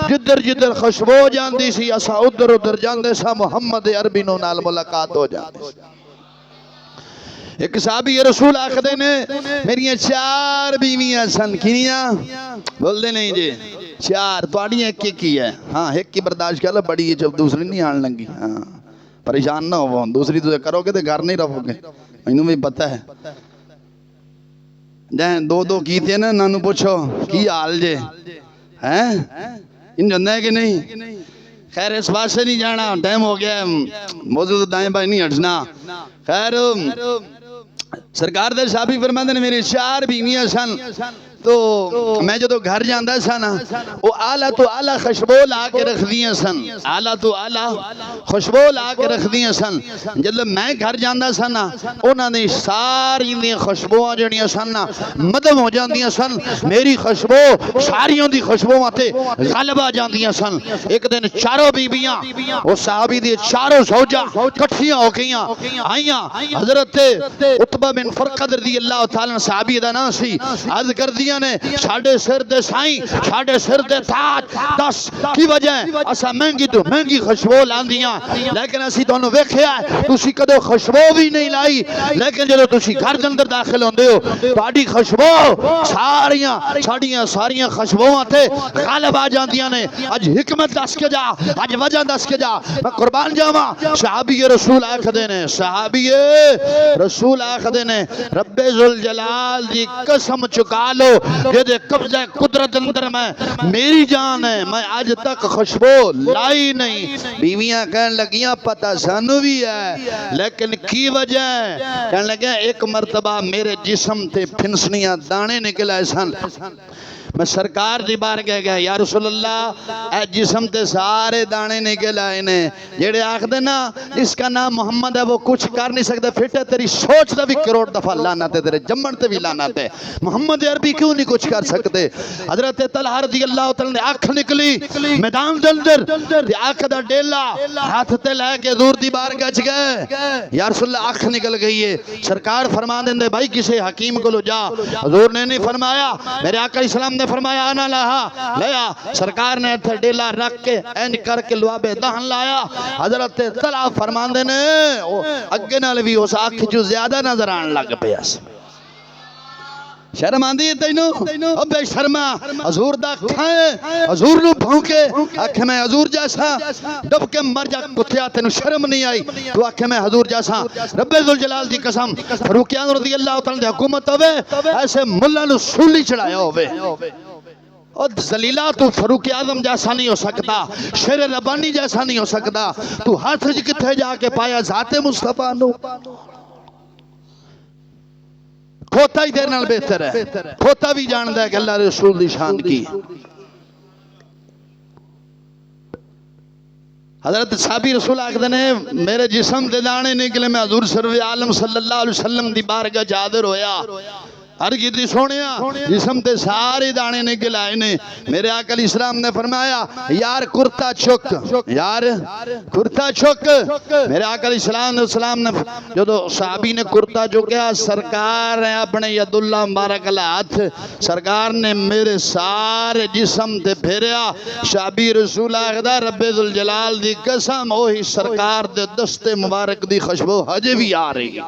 جدر جدر خوشبو جاندی سی اسا ادھر ادھر جاندے سا، محمد عربی نو نال ملاقات ہو جاندے سا۔ ایک صحابی رسول آخدے نے میری 4 بیویاں سن، کینیاں بول دے نہیں جی 4، تو آڑی ایک کی ہے، ہاں ایک کی برداشت کیا لے بڑی ہے جب دوسری نہیں آن لنگی، ہاں پریشان نہ ہو، دوسری تو کرو گے تو گھر نہیں رہو گے، انہوں بھی پتہ ہے جائیں 2 کی تھے نا، نانو پوچھو کی حال جے ہیں ان جندہ ہے کہ نہیں، خیر اس بات سے نہیں جانا، ٹائم ہو گیا موضوع تو دائیں بائیں نہیں ہٹنا۔ خیر سرکار دے صحابی فرماندے نے میری 4 بیویاں سن، تو میں جدو گھر جاندہ سا نا وہ آلہ تو آلہ خوشبو لا کے رکھ دیئے سن، آلہ تو آلہ خوشبو لا کے رکھ دیئے سن. جب میں گھر جاندہ سا نا انہوں نے ساری دی خوشبوਆਂ جڑیاں سن نا مدم ہو جاندیاں سن. میری خوشبو ساریوں دی خوشبوਆਂ تے غالب آ جاندیاں سن. ایک دن چاروں بیبیاں وہ صحابی دی چاروں زوجہ کٹھیاں ہو گئیاں آئیاں. حضرت عتبہ بن فرقد رضی اللہ تعالیٰ صحابی دا نام سی عرض کر دیا نے ساڑھے سر دے سائیں ساڑھے سر دے تاج دس کی وجہ ہے اسا مہنگی تو مہنگی خوشبو لاندیاں لیکن اسی تو انہوں ویکھیا ہے تسی کدو خوشبو بھی نہیں لائی لیکن جدو تسی گھر کے اندر داخل ہوندے ہو تہاڈی خوشبو ساریاں خوشبوਆਂ تے غالب آ جاندیاں نے. اج حکمت دس کے جا اج وجہ دس کے جا میں قربان جاواں. صحابی رسول آکھدے نے صحابی رسول آکھدے نے رب ذوالجلال دی قسم چکا لو یہ قبضہ قدرت اندر میں میری جان ہے میں آج تک خوشبو لائی نہیں. بیویاں کہنے لگیاں پتہ سانو بھی ہے لیکن کی وجہ ہے؟ کہنے لگے ایک مرتبہ میرے جسم تے پھنسنیاں دانے نکل آئے سن. میں سرکار دی بار کہہ گیا یا رسول اللہ اے جسم تے سارے دانے نکل آئے نے جیڑے آکھ دے نا اس کا نام محمد ہے وہ کچھ کر نہیں سکتے پھٹ ہے تیری سوچ دا بھی کروڑ دفعہ لعنت ہے تیرے جمن تے بھی لعنت ہے. محمد عربی کیوں نہیں کچھ کر سکتے؟ حضرت طلحہ رضی اللہ تعالیٰ نے آنکھ نکلی میدان دلدر دی آنکھ دا ڈیلا ہاتھ تے لے کے دور دی بار گچ گئے یا رسول اللہ آنکھ نکل گئی ہے. سرکار فرما دیں بھائی کسی حکیم کو لو جا. حضور نے نہیں فرمایا میرے آقا اسلام نے فرمایا آنا لہا لیا. سرکار نے تھے ڈیلا رکھ کے این کر کے لواب دہن لایا. حضرت طلحہ فرماندے نے اگے نال بھی اس آنکھ جو زیادہ نظر آن لگ پیا. شرم آندی ہے تینوں اب بے شرما حضور دا کھائیں حضور نو بھونکے آنکھیں میں حضور جیسا ڈب کے مر جا کتیا تینوں شرم نہیں آئی تو آنکھیں میں حضور جیسا. رب ذوالجلال دی قسم فاروق اعظم رضی اللہ تعالیٰ دی حکومت ہوئے ایسے ملہ نو سولی چڑھایا ہوئے اور ذلیلہ تو فاروق اعظم جیسا نہیں ہو سکتا شیر ربانی جیسا نہیں ہو سکتا. تو ہاتھ کتھے جا کے پایا ذات مصطفیٰ نو کھوتا ہی دیر نال بہتر ہے. کھوتا بھی جاندہ ہے کہ اللہ رسول دی شان کی. حضرت صحابی رسول آکھدے نے میرے جسم دے دانے نکلے میں حضور سرور عالم صلی اللہ علیہ وسلم دی بارگاہ جادر ہویا عرض کی سونیا جسم تے سارے دانے نکل آئے نے. میرے آقا علیہ السلام نے فرمایا یار کرتا چک یار کرتا چک. میرے آقا علیہ السلام نے جو صحابی نے کرتا چکیا سرکار نے اپنے ید اللہ مبارک ہاتھ سرکار نے میرے سارے جسم تے پھیریا. صحابی رسول آخدہ رب ذوالجلال دی قسم وہی سرکار دے دست مبارک دی خوشبو ہجے بھی آ رہی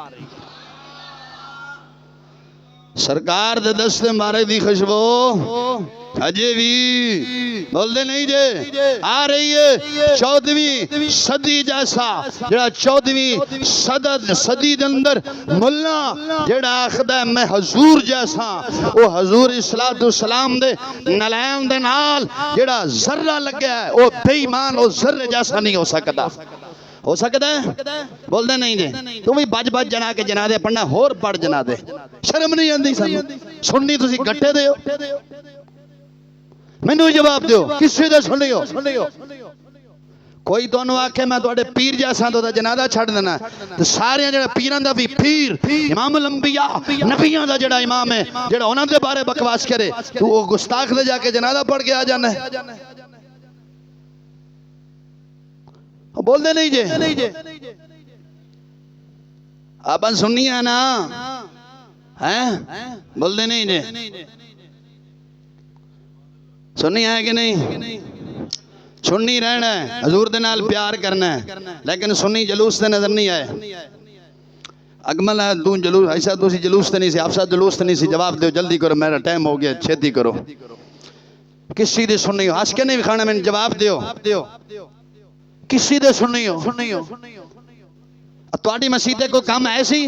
سرکار دے دست مبارک دی خوشبو ہجے بھی بول دے نہیں جے آ رہی ہے. 14ویں صدی جیسا جڑا 14ویں صدی دے اندر ملہ جڑا آخدہ ہے میں حضور جیسا وہ حضور السلام دے نلائن دے نال جڑا ذرہ لگیا ہے وہ بے ایمان وہ ذرہ جیسا نہیں ہو سکتا. ہو سکتا ہے بول دے نہیں جے تم بھی بج بج جنا کے جنا دے پڑھنا ہور پڑھ جنا دے شرم نہیں آندی سننی تسی گھٹے دے ہو میں نے جواب دیو کسی دے سننی ہو. کوئی تو انہوں آکھے میں توڑے پیر جیسا تو جنادہ چھڑ دینا تو سارے جڑا پیران دا بھی پیر امام الانبیاء نبیان دا جڑا امام ہے جڑا انہوں دے بارے بکواس کرے تو وہ گستاخ دے جا کے جنادہ پڑھ کے آ جانا ہے. بول دے نہیں جے آپ سننی ہے نا بول دے نہیں جے سننی ہے کہ نہیں سننی رہنا ہے حضور دے نال پیار کرنا ہے لیکن سننی جلوس دے نظر نہیں آئے. اگمل ہے تو جلوس ایسا تو سی جلوس تے نہیں سی افسا جلوس تے نہیں سی جواب دیو جلدی کرو میرا ٹائم ہو گیا چھتی کرو کسی دے سننی ہو ہس کے نہیں کھانا میں جواب دیو کسی دے سننی ہو تواڈی مسیدے کو کام ایسی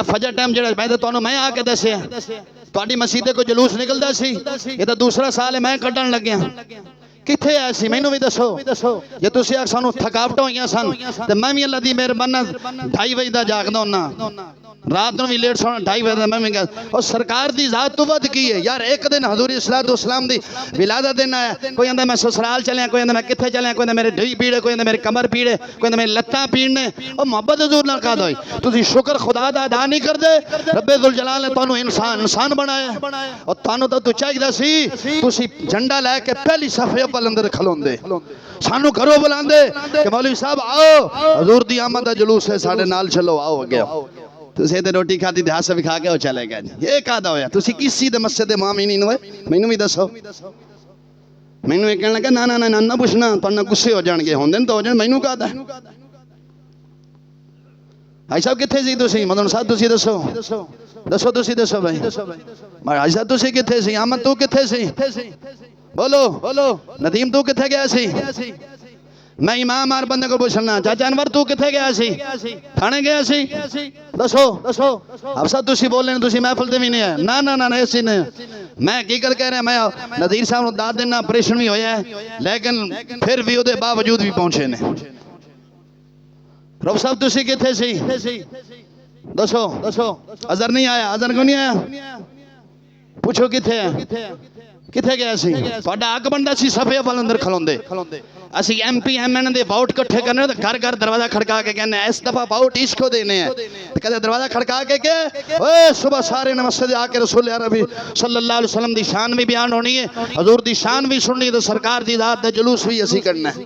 فجر ٹائم جڑا میں تے تانوں میں آ کے دسیا تواڈی مسیدے کو جلوس نکلدا سی یہ تے دوسرا سال ہے میں کڈن لگیا کتھے ایسی مینوں بھی دسو جے تسی آکھ سانوں تھکاوٹ ہوئیاں سن تے میں بھی اللہ دی مہربانی 2:30 بجے دا جاگدا ہوناں رات نو بھی لیٹ سونا 2:30 بجے میں کہا اور سرکار دی ذات تو ود کی ہے یار ایک دن حضور صلی اسلام دی ولادت دن آیا کوئی آندا میں سسرال چلیا کوئی آندا میں کتھے چلیا کوئی آندا میرے ڈھی پیڑے کوئی آندا میرے کمر پیڑے کوئی آندا میرے لتاں پیڑنے اور محبت حضور نال کا دوئی تسی شکر خدا دا ادا نہیں کر دے رب ذوالجلال نے تانوں انسان بنایا اور تانوں تو چاہیے سی تسی جھنڈا لے کے پہلی صفحے اول اندر کھلوندے سانو گھروں بلاندے کہ مولوی صاحب آؤ حضور دی آمد دا جلوس ہے ساڈے نال چلو آؤ گیا تسی تے روٹی کھاتی تے ہاتھ سے کھا کے او چلے گئے یہ کہدا ہویا تسی کسی دے مسجد دے مومنین ہوئے مینوں بھی دسو مینوں یہ کہن لگا نہ پوچھنا تانوں غصے ہو جان گے ہوندے تو ہو جان مینوں کہدا بھائی صاحب کتھے سی تسی مدن صاحب تسی دسو تسی دسو بھائی بھائی صاحب تسی کتھے سی احمد تو کتھے سی بولو ندیم تو کتھے گیا سی میں امام آر بندے کو پوچھنا چاچا انور تو کتھے گیا سی تھانے گیا سی دسو اب سب تسی بول رہے ہیں تسی محفل تے بھی نہیں ہے نہ ایسی نہیں میں حقیقت کہہ رہا میں نذیر صاحب نو داد دینا آپریشن بھی ہویا ہے لیکن پھر بھی دے باوجود بھی پہنچے نے رب صاحب تسی کتھے سی دسو اظہر نہیں آیا اظہر کیوں نہیں آیا پوچھو کتھے ہے کتھے گیا سی تہاڈا حق بندا سی صفحے اول اندر کھلوندے اسی ایم پی ایم این دے ووٹ کٹھے کرنے تے گھر دروازہ کھڑکا کے کہنے اس دفعہ ووٹ اس کو دینے ہیں تے کہتے دروازہ کھڑکا کے کہ اوے صبح سارے نے مسجد آ کے رسول عربی صلی اللہ علیہ وسلم دی شان بھی بیان ہونی ہے حضور دی شان بھی سننی تو سرکار دی ذات دا جلوس بھی اسی کرنا ہے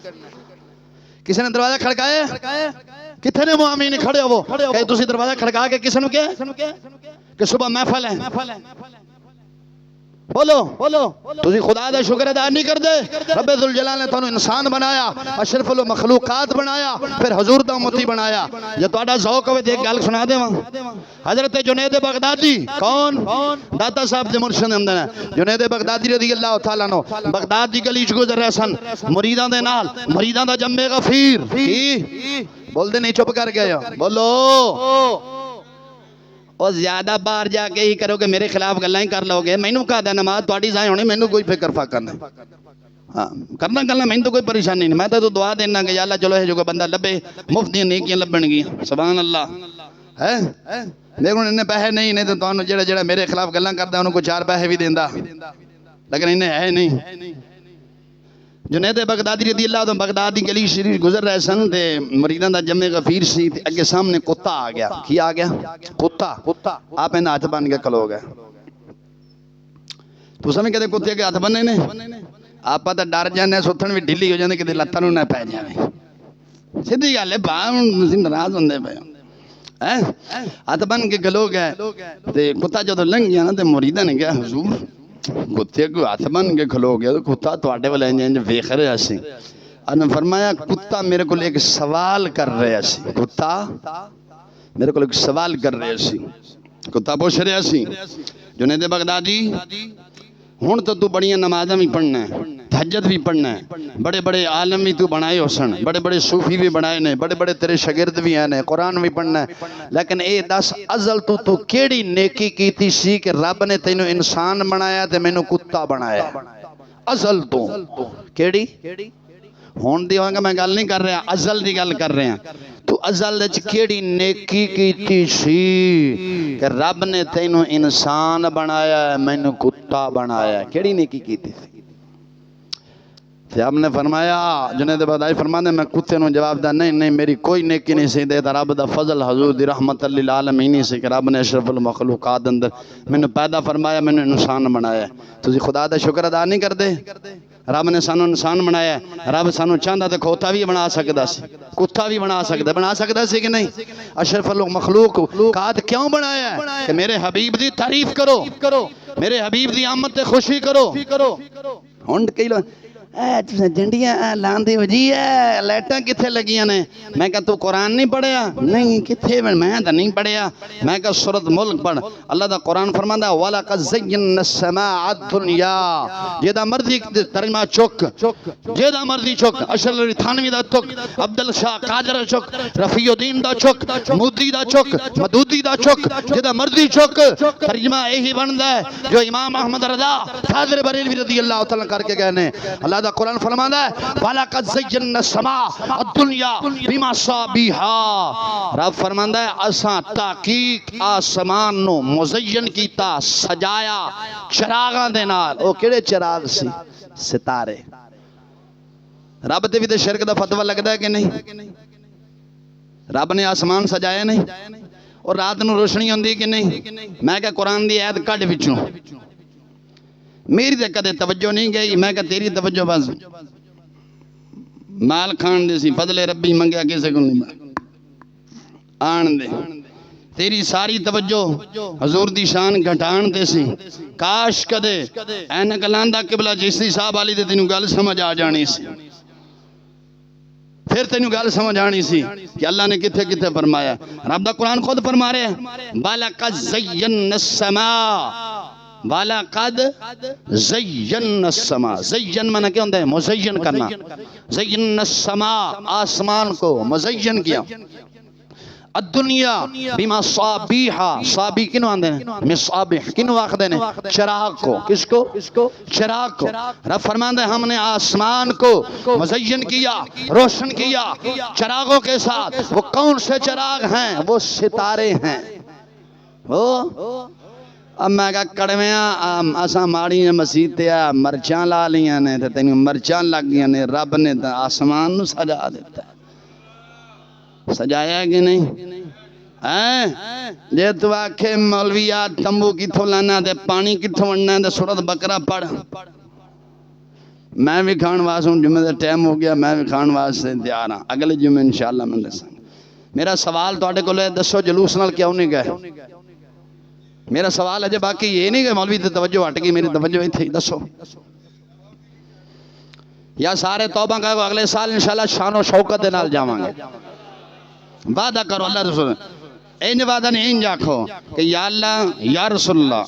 کسی نے دروازہ کھڑکایا کتنے نے مومنین کھڑے ہو کہ تسی دروازہ کھڑکا کے کس نے کیا کہ صبح محفل ہے بولو تسی خدا دا شکر ادا نہیں کر دے رب ذوالجلال نے تانوں انسان بنایا اشرف المخلوقات بنایا پھر حضور دا امتی بنایا یہ تہاڈا ذوق ہوے تے ایک گل سنا دیواں حضرت جنید بغدادی کون داتا صاحب دے مرشد اندر ہیں جنید بغدادی رضی اللہ تعالیٰ عنہ بغداد دی گلی چ گزر رہے سن مریداں دے نال مریداں دا جمع غفیر کی بول دے نہیں چپ کر گئے بولو اور زیادہ باہر جا کے ہی کرو کہ میرے خلاف گلاں ہی کر لو گے مینوں کہا دا نماز تہاڈی ضائع ہونی مینوں کوئی فکر فاقہ نہیں ہاں کرنا گلاں مینوں تو کوئی پریشانی نہیں میں تو دعا دینا کہ یا اللہ چلو ہے جو بندہ لبے مفت دی نیکیاں لبن گیاں سبحان اللہ ہے میرے کو انہیں پیسے نہیں تو تانوں جڑا میرے خلاف گلاں کردا انہوں کو 4 پیسے بھی دیندا لیکن انہیں ہے نہیں جنید بغدادی رضی اللہ عنہ بغداد دی گلی شریف گزر رہے سن تے مریداں دا جمع غفیر سی تے اگے سامنے کتا آ گیا کی آ گیا کتا آپ انہاں ہاتھ بن کے کھلو گئے تو سمجھ کہتے کتے کے ہاتھ بننے نے آپ تے ڈر جانے ستھن بھی ڈھلی ہو جاندے کہ لتاں نوں نہ پے جاویں سیدھی گل ہے با ناراض ہوندے پے ہاتھ بن کے کھلو گئے تے کتا جدوں لنگ گیا نا تے مریداں نے کہا حضور کتے کو ہاتھ بن کے کھلو گیا تو کتا تواڈے والے انج ویکھ رہا سی انہوں فرمایا کتا میرے کو ایک سوال کر رہا سی کتا میرے کو ایک سوال کر رہا سی کتا پوچھ رہا سی جنید بغدادی ہن تو بڑیاں نمازاں بھی پڑھنا ہے تہجد بھی پڑھنا ہے بڑے بڑے عالم بھی تو بنائے ہو سن بڑے بڑے صوفی بھی بنائے نے بڑے بڑے تیرے شاگرد بھی ہیں قرآن بھی پڑھنا ہے لیکن اے دس ازل تو کیڑی نیکی کیتی سی کہ رب نے تینوں انسان بنایا تے مینوں کتا بنایا ازل تو کیڑی ہون دی ہوگا میں گل نہیں کر رہا ازل دی گل کر رہے ہیں تو ازل دے کیڑی نیکی کیتی سی کہ رب نے تینوں انسان بنایا مینوں کتا بنایا کیڑی نیکی کیتی سی تے آپ نے فرمایا جنید بغدادی فرمانے میں کتے نو جواب دا نہیں میری کوئی نیکی نہیں سی دے رب دا فضل حضور دی رحمت للعالمین سے کہ رب نے اشرف المخلوقات اندر میں نے پیدا فرمایا میں نے انسان بنایا تسی خدا دا شکر ادا نہیں کر دے رب نے سانو انسان بنایا رب سانو چاہندا تے کھوتا بھی بنا سکدا سی کتا بھی بنا سکدا سی کہ نہیں اشرف المخلوقات کیوں بنایا ہے کہ میرے حبیب دی تعریف کرو میرے حبیب دی آمد تے خوشی کرو ہن کئی لوگ جنڈیاں لاندی وجی ہے لائٹاں کتھے لگیاں نے میں کہا تو قرآن نہیں پڑھیا نہیں کتھے میں تا نہیں پڑھیا میں کہا سورۃ ملک پڑھ اللہ دا قرآن فرماندا وَلَقَدْ زَيَّنَّا السَّمَاءَ الدُّنْيَا جیدہ مرضی ترجمہ چک جیدہ مرضی چک اشرف علی تھانوی دا چک عبدال شاہ قادر چک رفیع الدین دا چک مودی دا چک مدودی دا چک جیدہ مرضی چک ترجمہ یہی بندا ہے جو امام احمد رضا حاضر بریلوی رضی اللہ تعالیٰ کر کے کہنے اللہ دا دا قرآن فرماتا ہے وَلَقَدْ زَيَّنَّا السَّمَاءَ الدُّنْيَا بِمَصَابِيحَا، رب فرماتا ہے اساں تحقیق آسمان نو مزین کیتا، سجایا چراغاں دے نال۔ او کیڑے چراغ سی؟ ستارے۔ رب تے بھی تے شرک دا فتوی لگدا ہے کہ نہیں؟ رب نے آسمان سجایا نہیں اور رات نو روشنی ہوندی کہ نہیں؟ میں کہ قرآن دی آیت کڈ وچوں، میری تے کدے توجہ نہیں گئی، میں کہ تیری توجہ بس مال کھان دے سی، فضل ربی منگیا کسے کو نہیں آن دے، تیری ساری توجہ حضور دی شان گھٹان تے سی۔ کاش کدے اینک لاندا قبلہ چشتی صاحب والی تے تینوں گل سمجھ آ جانی سی، پھر تینوں گل سمجھ آنی سی کہ اللہ نے کتھے کتھے فرمایا۔ رب دا قرآن خود فرما رہے ہیں وَلَقَدْ زَيَّنَّا السَّمَاءَ، وَلَقَدْ زَيَّنَّا السَّمَاءَ، زین معنی کیا ہوتا ہے؟ مزین کرنا۔ زَيَّنَّا السَّمَاءَ، آسمان کو مزین کیا۔ الدنیا بِمَصَابِيحَا، صابی کنو آندے ہیں؟ مصابیح کنو آخدے ہیں؟ چراغ کو۔ کس کو؟ چراغ کو۔ رب فرماندے ہم نے آسمان کو مزین کیا، روشن کیا چراغوں کے ساتھ۔ وہ کون سے چراغ ہیں؟ وہ ستارے ہیں۔ وہ اب میں کہا کڑویاں اساں ماڑی مسیح تے مرچاں لا لیاں نے تے تینوں مرچاں لگ گیاں نے، رب نے تے آسمان نو سجا دیتا ہے۔ سجایا کہ نہیں؟ جے تو آکھے مولویا تمبو کتھوں لانا تے پانی کتھوں وڑنا تے سورۃ بقرہ پڑھ، میں بھی کھان واسوں، جمعے دا ٹائم ہو گیا، میں بھی کھان واسطے تیار ہاں، اگلے جمعے انشاءاللہ میں دساں۔ میرا سوال تواڈے کول ہے، دسو جلوس نال کیوں نہیں گئے؟ میرا سوال ہے باقی یہ نہیں کہ مولوی تے توجہ ہٹ گئی، میری توجہ ایتھے ہی، دسو یا سارے توبہ کرو اگلے سال انشاءاللہ شان و شوکت دے نال جاواں گے؟ وعدہ کرو اللہ رسول، این وعدہ نہیں، این جاکھو کہ یا اللہ یا رسول اللہ